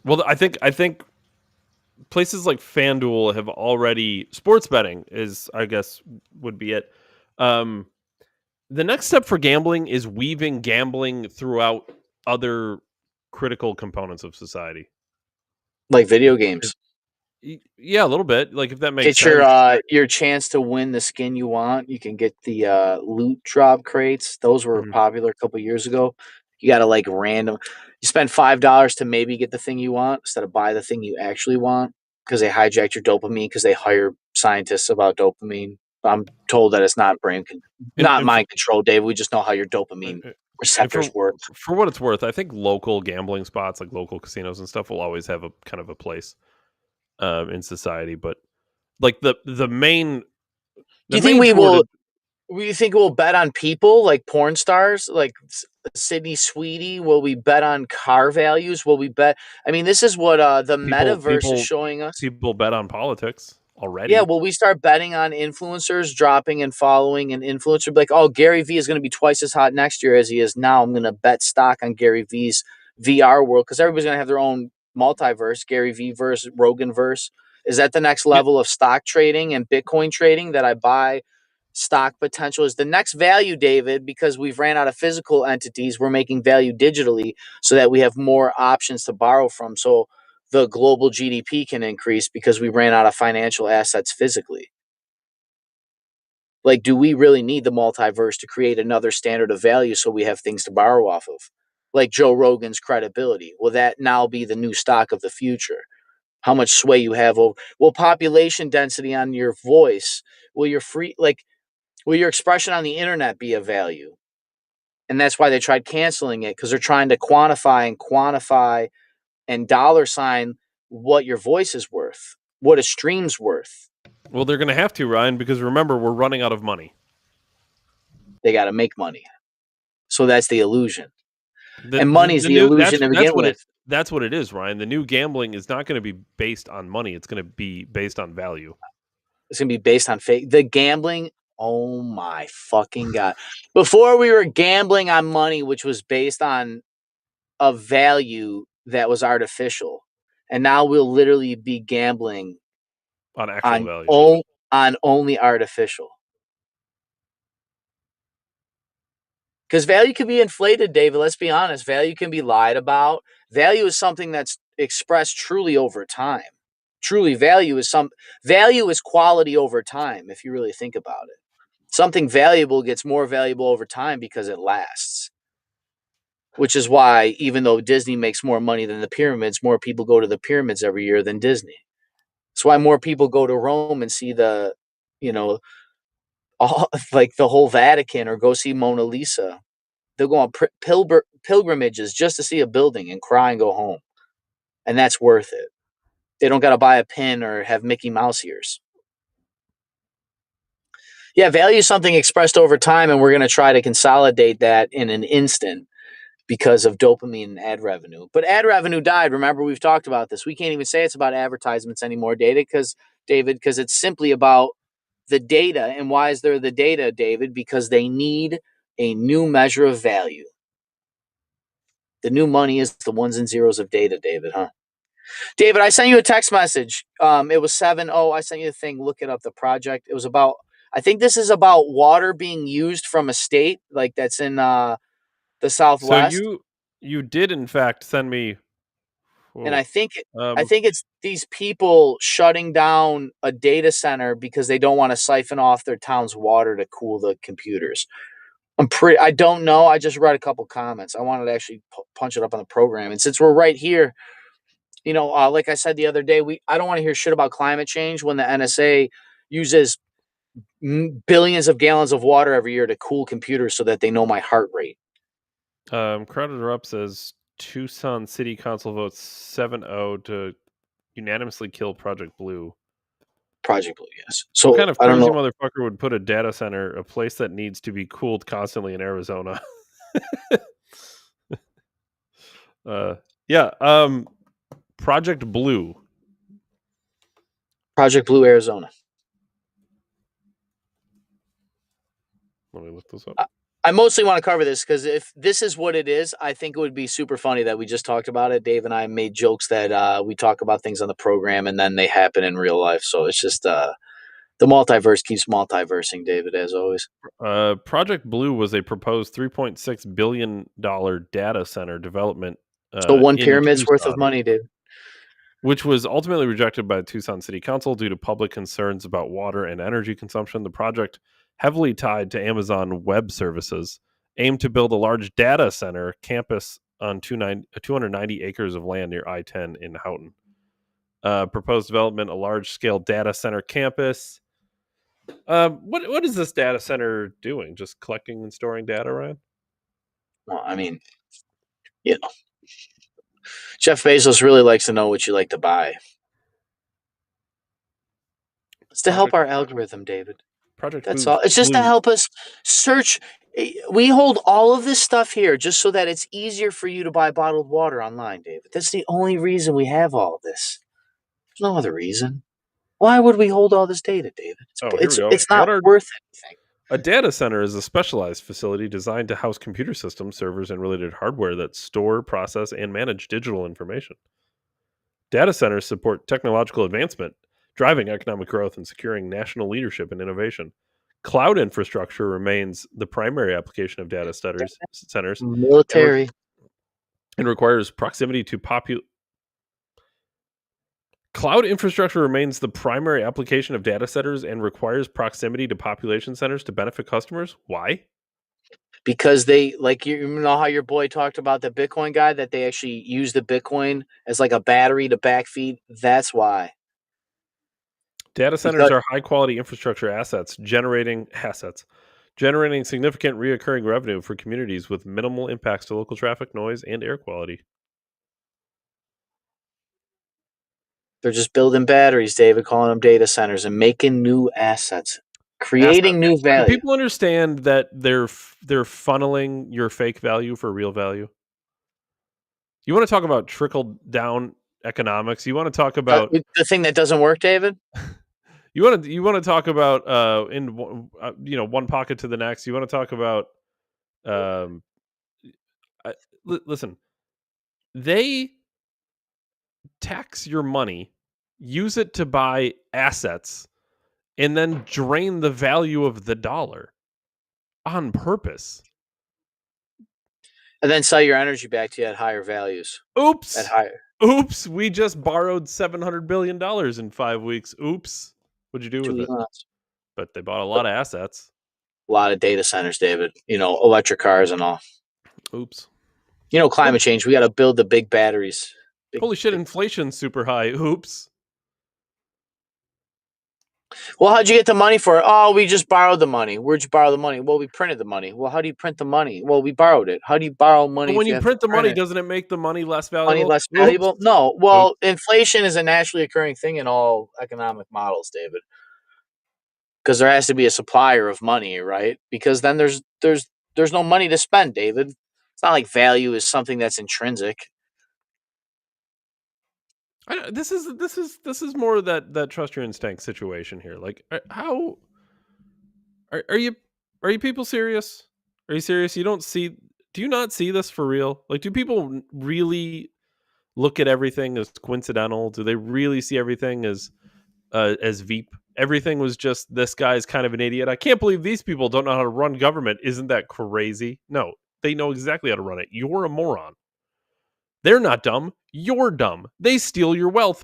Well, I think places like FanDuel have already, sports betting is, I guess, would be it. The next step for gambling is weaving gambling throughout other critical components of society, like video games. Yeah, a little bit. Like, if that makes sense. Get your chance to win the skin you want. You can get the loot drop crates. Those were popular a couple years ago. You got to like random. You spend $5 to maybe get the thing you want instead of buy the thing you actually want, because they hijacked your dopamine, because they hire scientists about dopamine. I'm told that it's not mind control, Dave. We just know how your dopamine receptors work. For what it's worth, I think local gambling spots, like local casinos and stuff, will always have a kind of a place in society. But like the main, do you think we will? We think we'll bet on people like porn stars, like Sydney Sweetie? Will we bet on car values? Will we bet? I mean, this is what the metaverse is showing us. People bet on politics Yeah, already. will we start betting on influencers dropping and following an influencer? Like, oh, Gary Vee is going to be twice as hot next year as he is now. I'm going to bet stock on Gary Vee's VR world because everybody's going to have their own multiverse, Gary Vee verse, Rogan verse. Is that the next Yeah. level of stock trading and Bitcoin trading that I buy stock potential? Is the next value, David, because we've ran out of physical entities, we're making value digitally so that we have more options to borrow from. So the global GDP can increase because we ran out of financial assets physically. Like, do we really need the multiverse to create another standard of value so we have things to borrow off of? Like Joe Rogan's credibility. Will that now be the new stock of the future? How much sway you have over? Will population density on your voice? Will your will your expression on the internet be of value? And that's why they tried canceling it, because they're trying to quantify and dollar sign what your voice is worth, what a stream's worth. Well, they're going to have to, Ryan, because remember, we're running out of money. They got to make money. So that's the illusion. And money's the illusion to begin with. That's what it is, Ryan. The new gambling is not going to be based on money. It's going to be based on value. It's going to be based on fake. The gambling, oh my fucking God. Before we were gambling on money, which was based on a value that was artificial. And now we'll literally be gambling on actual value. On only artificial. Because value can be inflated, David. Let's be honest. Value can be lied about. Value is something that's expressed truly over time. Truly, value is quality over time, if you really think about it. Something valuable gets more valuable over time because it lasts. Which is why, even though Disney makes more money than the pyramids, more people go to the pyramids every year than Disney. That's why more people go to Rome and see the, like the whole Vatican, or go see Mona Lisa. They'll go on pilgrimages just to see a building and cry and go home. And that's worth it. They don't got to buy a pin or have Mickey Mouse ears. Yeah, value is something expressed over time, and we're going to try to consolidate that in an instant because of dopamine and ad revenue. But ad revenue died. Remember, we've talked about this. We can't even say it's about advertisements anymore, David, because it's simply about the data. And why is there the data, David? Because they need a new measure of value. The new money is the ones and zeros of data, David, huh? David, I sent you a text message. It was 7-0. I sent you the thing. Look it up, the project. It was about, I think this is about water being used from a state like that's in the Southwest. So you did in fact send me, and I think it's these people shutting down a data center because they don't want to siphon off their town's water to cool the computers. I don't know. I just read a couple comments. I wanted to actually punch it up on the program. And since we're right here, like I said the other day, I don't want to hear shit about climate change when the NSA uses billions of gallons of water every year to cool computers so that they know my heart rate. Crowder Up says Tucson City Council votes 7-0 to unanimously kill Project Blue. Project Blue, yes. So what kind of crazy motherfucker would put a data center, a place that needs to be cooled constantly, in Arizona? Project Blue. Project Blue, Arizona. Let me look this up. I mostly want to cover this because if this is what it is, I think it would be super funny that we just talked about it. Dave and I made jokes that we talk about things on the program and then they happen in real life. So it's just the multiverse keeps multiversing, David, as always. Project Blue was a proposed $3.6 billion data center development. So one pyramid's worth of money, Dave. Which was ultimately rejected by the Tucson City Council due to public concerns about water and energy consumption. The project, heavily tied to Amazon Web Services, aimed to build a large data center campus on 290 acres of land near I-10 in Houghton. Proposed development, a large-scale data center campus. What is this data center doing? Just collecting and storing data, Ryan? Well, I mean, Jeff Bezos really likes to know what you like to buy. It's to help our algorithm, David. That's all. It's just to help us search. We hold all of this stuff here just so that it's easier for you to buy bottled water online, David. That's the only reason we have all of this. There's no other reason. Why would we hold all this data, David? Here we go. It's not worth anything. A data center is a specialized facility designed to house computer systems, servers, and related hardware that store, process, and manage digital information. Data centers support technological advancement, driving economic growth and securing national leadership and innovation. Cloud infrastructure remains the primary application of data centers Military. and requires proximity to Cloud infrastructure remains the primary application of data centers and requires proximity to population centers to benefit customers. Why? Because they, like, you know how your boy talked about the Bitcoin guy, that they actually use the Bitcoin as like a battery to backfeed. That's why. Data centers are high quality infrastructure assets generating significant reoccurring revenue for communities with minimal impacts to local traffic, noise, and air quality. They're just building batteries, David, calling them data centers and making new assets, creating new value. Do people understand that they're funneling your fake value for real value? You want to talk about trickle down economics? You want to talk about the thing that doesn't work, David? You want to talk about one pocket to the next. You want to talk about listen. They tax your money, use it to buy assets, and then drain the value of the dollar on purpose. And then sell your energy back to you at higher values. Oops. Oops. We just borrowed $700 billion in 5 weeks. Oops. What'd you do with it? But they bought a lot of assets. A lot of data centers, David. Electric cars and all. Oops. Climate change. We got to build the big batteries. Holy shit, inflation's super high. Oops. Well, how'd you get the money for it? Oh, we just borrowed the money. Where'd you borrow the money? Well, we printed the money. Well, how do you print the money? Well, we borrowed it. How do you borrow money? But when you print the money, doesn't it make the money less valuable? Money less valuable? No. Well, inflation is a naturally occurring thing in all economic models, David. Because there has to be a supplier of money, right? Because then there's no money to spend, David. It's not like value is something that's intrinsic. This is more that trust your instinct situation here. Like, how are you people serious? Are you serious? Do you not see this for real? Like, do people really look at everything as coincidental? Do they really see everything as Veep? Everything was just, this guy's kind of an idiot. I can't believe these people don't know how to run government. Isn't that crazy? No, they know exactly how to run it. You're a moron. They're not dumb. You're dumb. They steal your wealth,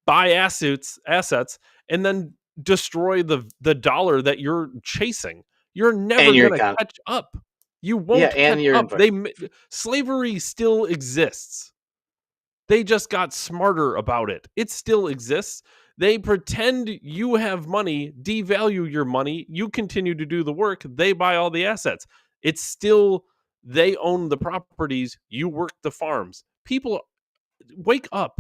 buy assets, and then destroy the dollar that you're chasing. You're never going to catch up. You won't catch up. Slavery still exists. They just got smarter about it. It still exists. They pretend you have money, devalue your money. You continue to do the work. They buy all the assets. It's still, they own the properties. You work the farms. People, wake up.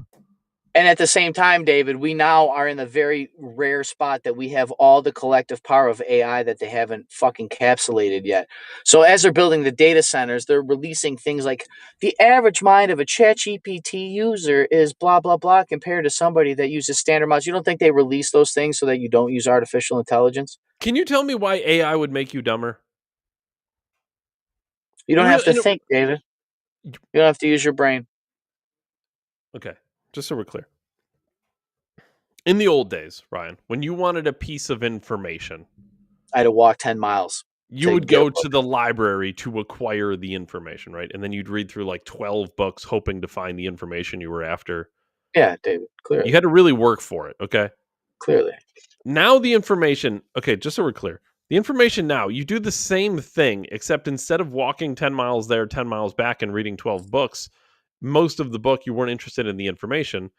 And at the same time, David, we now are in the very rare spot that we have all the collective power of AI that they haven't fucking encapsulated yet. So as they're building the data centers, they're releasing things like the average mind of a ChatGPT user is blah, blah, blah, compared to somebody that uses standard models. You don't think they release those things so that you don't use artificial intelligence? Can you tell me why AI would make you dumber? You don't have to think, David. You don't have to use your brain. Okay. Just so we're clear. In the old days, Ryan, when you wanted a piece of information, I had to walk 10 miles. You would go to the library to acquire the information, right? And then you'd read through like 12 books hoping to find the information you were after. Yeah, David, clearly. You had to really work for it, okay? Clearly. Now the information, okay, just so we're clear, the information now, you do the same thing, except instead of walking 10 miles there, 10 miles back and reading 12 books, most of the book you weren't interested in the information,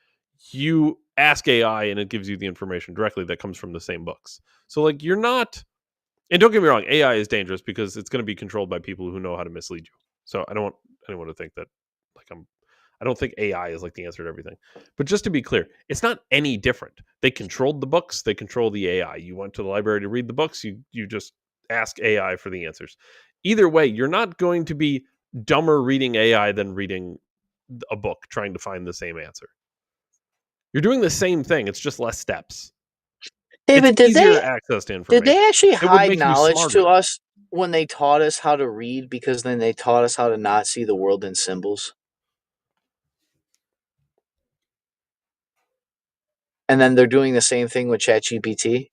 you ask AI and it gives you the information directly that comes from the same books. So like you're not, and don't get me wrong, AI is dangerous because it's going to be controlled by people who know how to mislead you. So I don't want anyone to think that like I don't think AI is like the answer to everything. But just to be clear, it's not any different. They controlled the books, they control the AI. You went to the library to read the books, you just ask AI for the answers. Either way, you're not going to be dumber reading AI than reading a book trying to find the same answer. You're doing the same thing, it's just less steps. David, it's easier access to information. Did they actually It would hide make you knowledge smarter. to us when they taught us how to read, because then they taught us how to not see the world in symbols? And then they're doing the same thing with ChatGPT?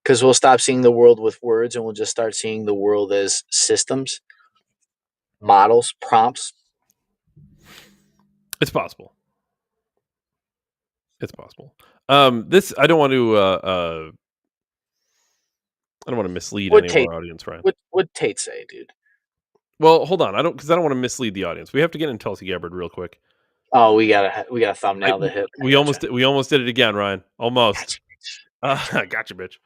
Because we'll stop seeing the world with words and we'll just start seeing the world as systems, models, prompts. It's possible. It's possible. This I don't want to mislead any of our audience, Ryan. What'd Tate say, dude? Well, hold on. I don't want to mislead the audience. We have to get into Tulsi Gabbard real quick. Oh, we got a thumbnail to hit. We almost did it again, Ryan. Almost. Gotcha, bitch.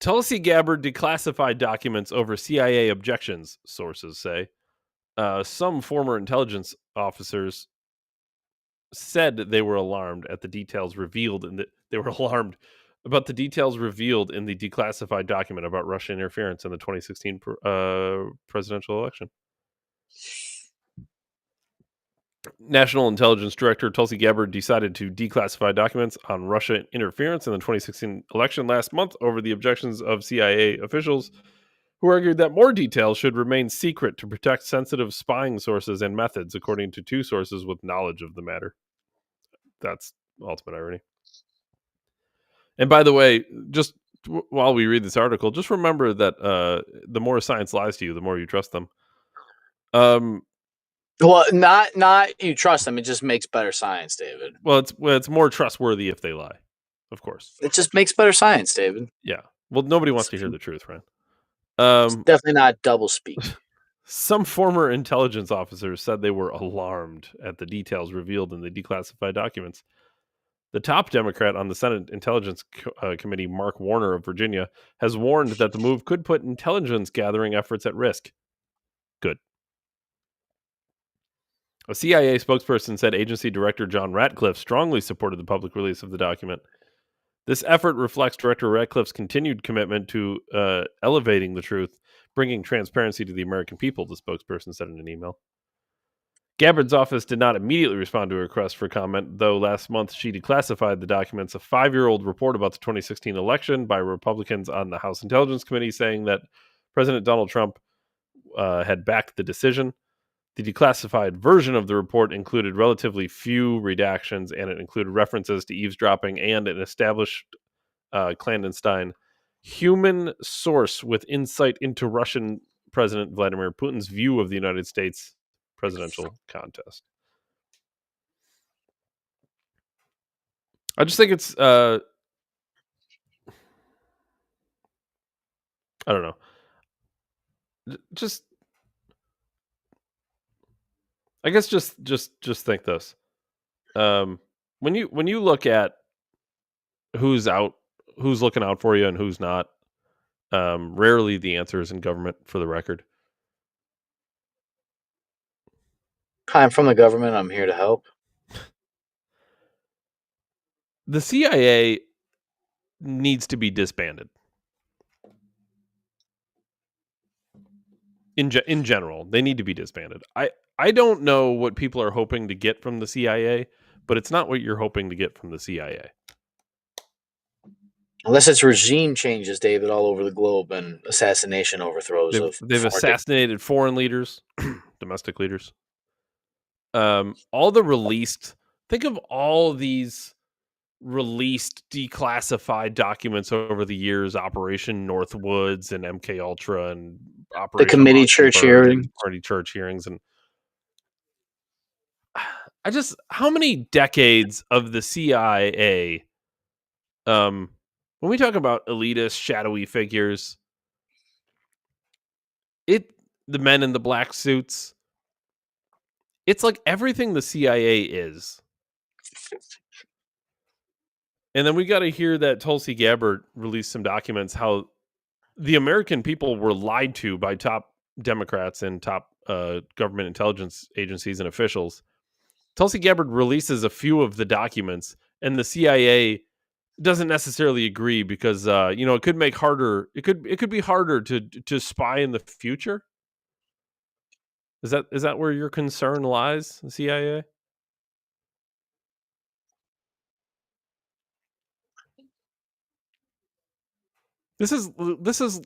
Tulsi Gabbard declassified documents over CIA objections, sources say. Some former intelligence officers said they were alarmed at the details revealed about the details revealed in the declassified document about Russian interference in the 2016 presidential election. National Intelligence Director Tulsi Gabbard decided to declassify documents on Russia interference in the 2016 election last month over the objections of CIA officials who argued that more details should remain secret to protect sensitive spying sources and methods, according to two sources with knowledge of the matter. That's ultimate irony. And by the way, just while we read this article, just remember that the more science lies to you, the more you trust them. Well, not you trust them. It just makes better science, David. Well, it's more trustworthy if they lie, of course. It just makes better science, David. Yeah. Well, nobody wants to hear the truth, right? It's definitely not double speak. Some former intelligence officers said they were alarmed at the details revealed in the declassified documents. The top Democrat on the Senate Intelligence Committee, Mark Warner of Virginia, has warned that the move could put intelligence gathering efforts at risk. Good. A CIA spokesperson said agency director John Ratcliffe strongly supported the public release of the document. This effort reflects Director Ratcliffe's continued commitment to elevating the truth, bringing transparency to the American people, the spokesperson said in an email. Gabbard's office did not immediately respond to a request for comment, though last month she declassified the documents, a 5-year-old report about the 2016 election by Republicans on the House Intelligence Committee, saying that President Donald Trump had backed the decision. The declassified version of the report included relatively few redactions, and it included references to eavesdropping and an established clandestine human source with insight into Russian President Vladimir Putin's view of the United States presidential contest. I just think it's I don't know. Just I guess just think this. When you look at who's looking out for you and who's not, rarely the answer is in government, for the record. Hi, I'm from the government. I'm here to help. The CIA needs to be disbanded. In general, they need to be disbanded. I don't know what people are hoping to get from the CIA, but it's not what you're hoping to get from the CIA. Unless it's regime changes, David, all over the globe and assassination overthrows. They've assassinated foreign leaders, domestic leaders. All the released. Think of all these released declassified documents over the years: Operation Northwoods and MK Ultra and Operation the committee church hearings, party church hearings, and how many decades of the CIA? When we talk about elitist, shadowy figures, the men in the black suits, it's like everything the CIA is. And then we got to hear that Tulsi Gabbard released some documents, how the American people were lied to by top Democrats and top government intelligence agencies and officials. Tulsi Gabbard releases a few of the documents, and the CIA doesn't necessarily agree because it could make harder. It could be harder to spy in the future. Is that where your concern lies, the CIA? This is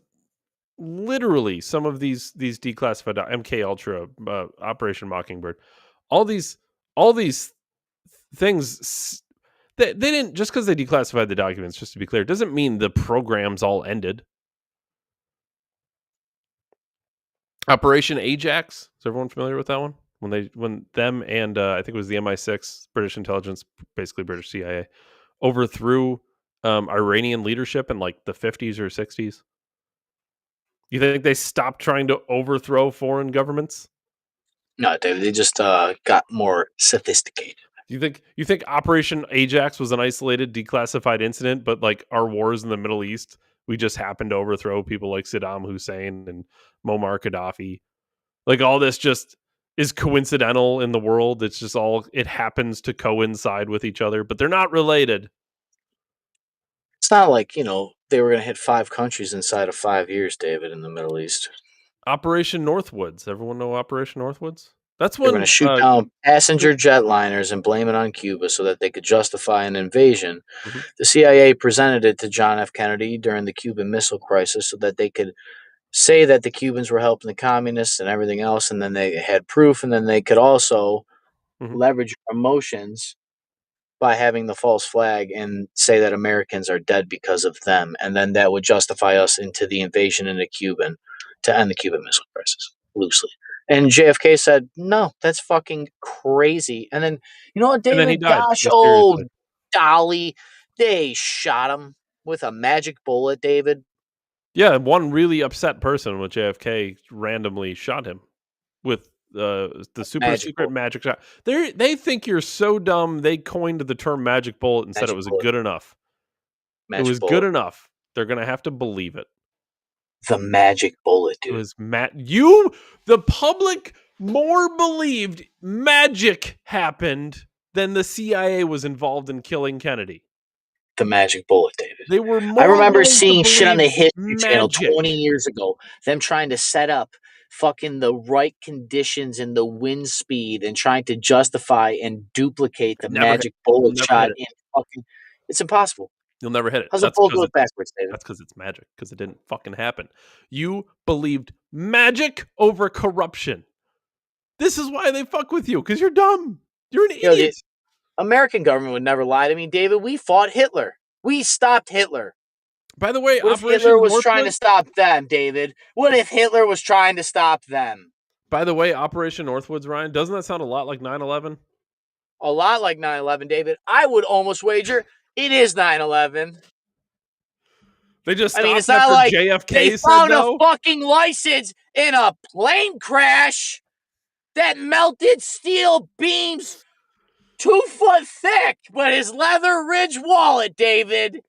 literally some of these declassified MK Ultra, Operation Mockingbird, all these things. They didn't, just because they declassified the documents. Just to be clear, doesn't mean the programs all ended. Operation Ajax. Is everyone familiar with that one? When them and I think it was the MI6, British intelligence, basically British CIA, overthrew Iranian leadership in like the 50s or 60s. You think they stopped trying to overthrow foreign governments? No, David, they just got more sophisticated. You think Operation Ajax was an isolated, declassified incident, but like our wars in the Middle East, we just happened to overthrow people like Saddam Hussein and Muammar Gaddafi? Like all this just is coincidental in the world. It's just it happens to coincide with each other, but they're not related. It's not like, they were going to hit 5 countries inside of 5 years, David, in the Middle East. Operation Northwoods. Everyone know Operation Northwoods? That's when they're going to shoot down passenger jetliners and blame it on Cuba so that they could justify an invasion. Mm-hmm. The CIA presented it to John F. Kennedy during the Cuban Missile Crisis so that they could say that the Cubans were helping the communists and everything else, and then they had proof, and then they could also leverage emotions by having the false flag and say that Americans are dead because of them, and then that would justify us into the invasion into Cuban to end the Cuban Missile Crisis, loosely. And JFK said, no, that's fucking crazy. And then, you know what, David? And then he died, gosh, old Dolly, they shot him with a magic bullet, David. Yeah, one really upset person with JFK randomly shot him with the super secret magic shot. They think you're so dumb, they coined the term magic bullet and said it was good enough. It was good enough. They're going to have to believe it. The magic bullet, dude. It was the public more believed magic happened than the CIA was involved in killing Kennedy. The magic bullet, David. They were more I remember seeing shit on the History Channel 20 years ago. Them trying to set up fucking the right conditions and the wind speed and trying to justify and duplicate the magic bullet shot in fucking. It's impossible. You'll never hit it. How's the bullet go backwards, David? That's because it's magic. Because it didn't fucking happen. You believed magic over corruption. This is why they fuck with you. Because you're dumb. You're an idiot. The American government would never lie to me, David. We fought Hitler. We stopped Hitler. By the way, what if Hitler was trying to stop them, David? What if Hitler was trying to stop them? By the way, Operation Northwoods, Ryan, doesn't that sound a lot like 9/11? A lot like 9/11, David. I would almost wager it is 9/11. They just it's not like JFK they found a fucking license in a plane crash that melted steel beams 2 foot thick, but his leather ridge wallet, David.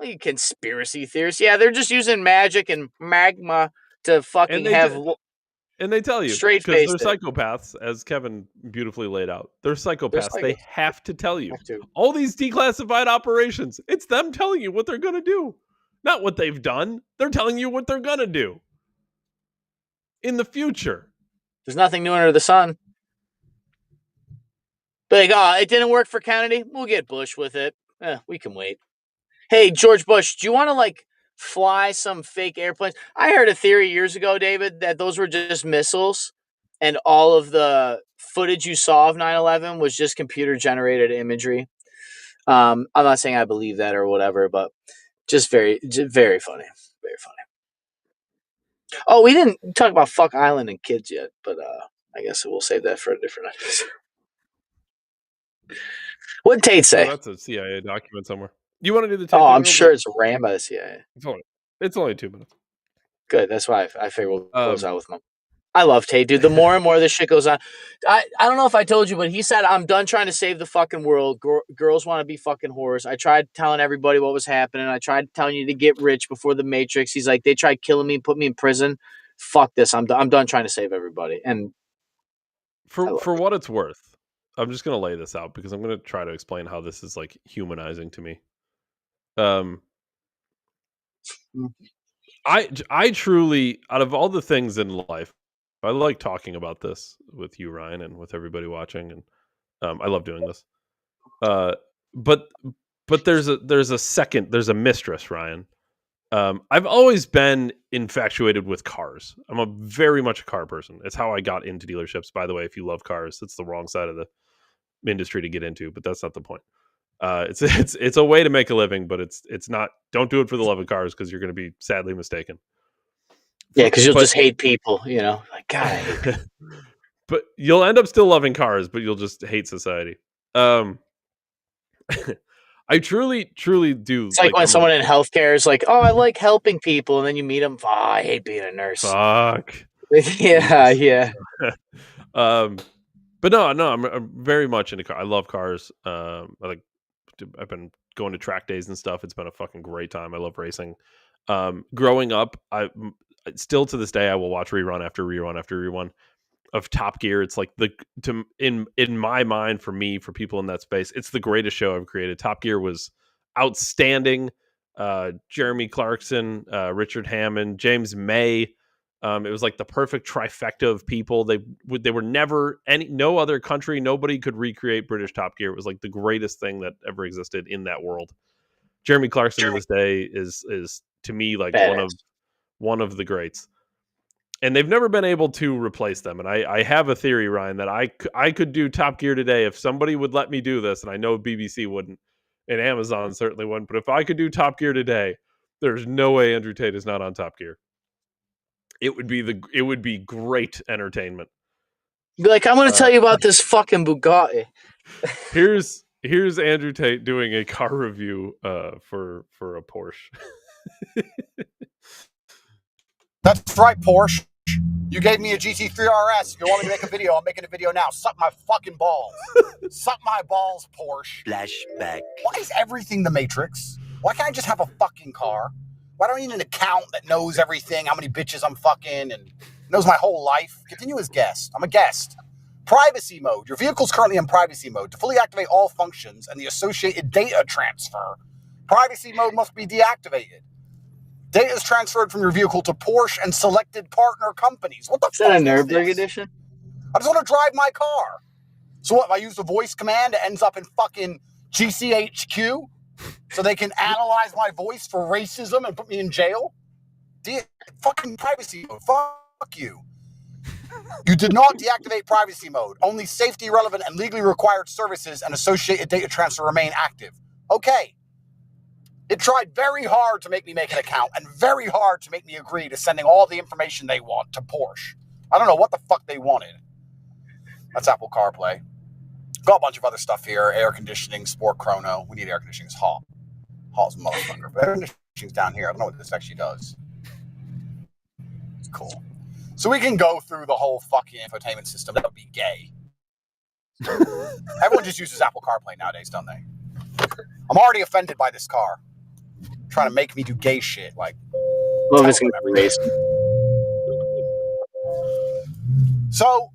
You conspiracy theorists. Yeah, they're just using magic and magma to fucking have. And they tell you, because they're psychopaths, as Kevin beautifully laid out. They're psychopaths. They have to tell you. All these declassified operations, it's them telling you what they're going to do. Not what they've done. They're telling you what they're going to do. In the future. There's nothing new under the sun. But it didn't work for Kennedy. We'll get Bush with it. We can wait. Hey, George Bush, do you want to fly some fake airplanes? I heard a theory years ago, David, that those were just missiles and all of the footage you saw of 9/11 was just computer generated imagery. I'm not saying I believe that or whatever, but just very funny. Very funny. Oh, we didn't talk about Fuck Island and kids yet, but I guess we'll save that for a different episode. What'd Tate say? That's a CIA document somewhere. You want to do the Tate? Oh, I'm sure it's ran by the CIA. It's only 2 minutes. Good. That's why I figure we'll close out with them. I love Tate, dude. The more and more this shit goes on, I don't know if I told you, but he said, I'm done trying to save the fucking world. Girls want to be fucking whores. I tried telling everybody what was happening. I tried telling you to get rich before the Matrix. He's like, they tried killing me, put me in prison. Fuck this. I'm done trying to save everybody. And For what it's worth, I'm just gonna lay this out because I'm gonna try to explain how this is like humanizing to me. I truly, out of all the things in life, I like talking about this with you, Ryan, and with everybody watching, and I love doing this. But there's a mistress, Ryan. I've always been infatuated with cars. I'm a very much a car person. It's how I got into dealerships. By the way, if you love cars, it's the wrong side of the industry to get into, but that's not the point. It's a way to make a living, but it's not. Don't do it for the love of cars because you're going to be sadly mistaken. yeah, because you'll just hate people, you know. Like, God, I hate people. But you'll end up still loving cars, but you'll just hate society. I truly do. It's like when someone in healthcare is like, "Oh, I like helping people," and then you meet them. Oh, I hate being a nurse. Fuck. yeah. But no, I'm very much into cars. I love cars. I've been going to track days and stuff. It's been a fucking great time. I love racing. Growing up, still to this day, I will watch rerun after rerun after rerun of Top Gear. It's like in my mind, for me, for people in that space, it's the greatest show I've created. Top Gear was outstanding. Jeremy Clarkson, Richard Hammond, James May. It was like the perfect trifecta of people. They were never no other country. Nobody could recreate British Top Gear. It was like the greatest thing that ever existed in that world. Jeremy Clarkson to this day is to me like one of the greats. And they've never been able to replace them. And I have a theory, Ryan, that I could do Top Gear today if somebody would let me do this. And I know BBC wouldn't, and Amazon certainly wouldn't. But if I could do Top Gear today, there's no way Andrew Tate is not on Top Gear. It would be great entertainment. Be like, I'm going to tell you about this fucking Bugatti. Here's Andrew Tate doing a car review for a Porsche. That's right, Porsche. You gave me a GT3 RS. You want me to make a video? I'm making a video now. Suck my fucking balls. Suck my balls, Porsche. Flashback. Why is everything the Matrix? Why can't I just have a fucking car? Why do I need an account that knows everything, how many bitches I'm fucking, and knows my whole life? Continue as guest. I'm a guest. Privacy mode. Your vehicle's currently in privacy mode. To fully activate all functions and the associated data transfer, privacy mode must be deactivated. Data is transferred from your vehicle to Porsche and selected partner companies. What the fuck is that a Nürburgring edition? I just want to drive my car. So what, if I use the voice command, it ends up in fucking GCHQ? So they can analyze my voice for racism and put me in jail? Fucking privacy mode. Fuck you. You did not deactivate privacy mode. Only safety relevant and legally required services and associated data transfer remain active. Okay. It tried very hard to make me make an account and very hard to make me agree to sending all the information they want to Porsche. I don't know what the fuck they wanted. That's Apple CarPlay. Got a bunch of other stuff here. Air conditioning, sport chrono. We need air conditioning. It's hot. Hot as a motherfucker. But air conditioning's down here. I don't know what this actually does. It's cool. So we can go through the whole fucking infotainment system. That would be gay. Everyone just uses Apple CarPlay nowadays, don't they? I'm already offended by this car. Trying to make me do gay shit. Like, Love is going to be racist. So,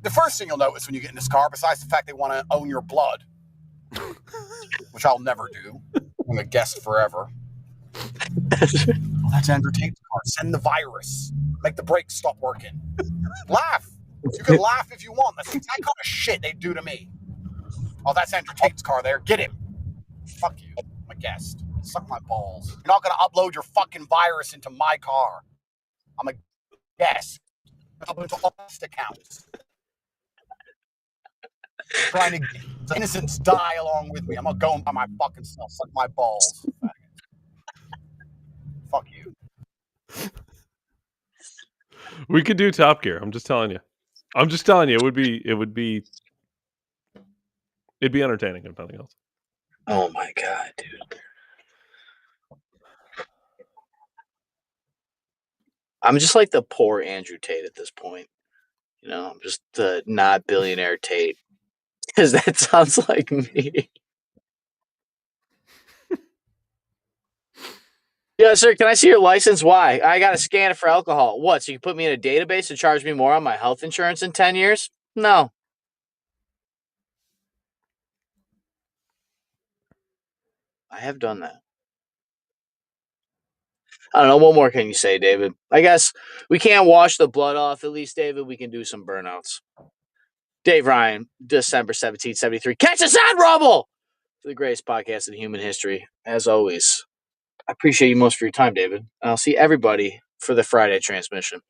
the first thing you'll notice when you get in this car, besides the fact they want to own your blood, which I'll never do, I'm a guest forever. Well, that's Andrew Tate's car. Send the virus. Make the brakes stop working. Laugh. You can laugh if you want. That's the exact kind of shit they do to me. Oh, that's Andrew Tate's car there. Get him. Fuck you. I'm a guest. Suck my balls. You're not going to upload your fucking virus into my car. I'm a guest. Upload to all accounts. Trying to get innocents die along with me. I'm not going by my fucking self. Suck my balls. Fuck you. We could do Top Gear. I'm just telling you. It'd be entertaining if nothing else. Oh my god, dude. I'm just like the poor Andrew Tate at this point. You know, I'm just the not billionaire Tate. Because that sounds like me. Yeah, sir, can I see your license? Why? I got to scan it for alcohol. What, so you put me in a database and charge me more on my health insurance in 10 years? No. I have done that. I don't know. What more can you say, David? I guess we can't wash the blood off. At least, David, we can do some burnouts. Dave Ryan, December 17th, 73. Catch us on Rumble for the greatest podcast in human history. As always, I appreciate you most for your time, David. And I'll see everybody for the Friday transmission.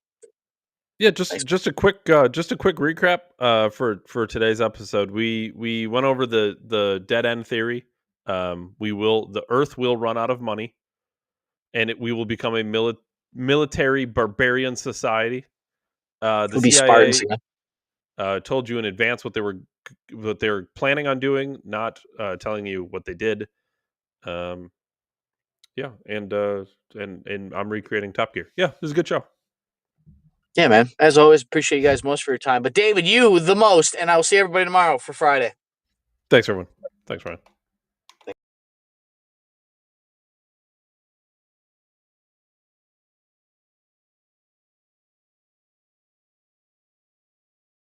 Yeah, just a quick recap for today's episode. We went over the dead end theory. The Earth will run out of money, and we will become a military barbarian society. The CIA told you in advance what they were planning on doing, not telling you what they did. Yeah, and I'm recreating Top Gear. Yeah, this is a good show. Yeah, man. As always, appreciate you guys most for your time. But David, you the most, and I'll see everybody tomorrow for Friday. Thanks, everyone. Thanks, Ryan.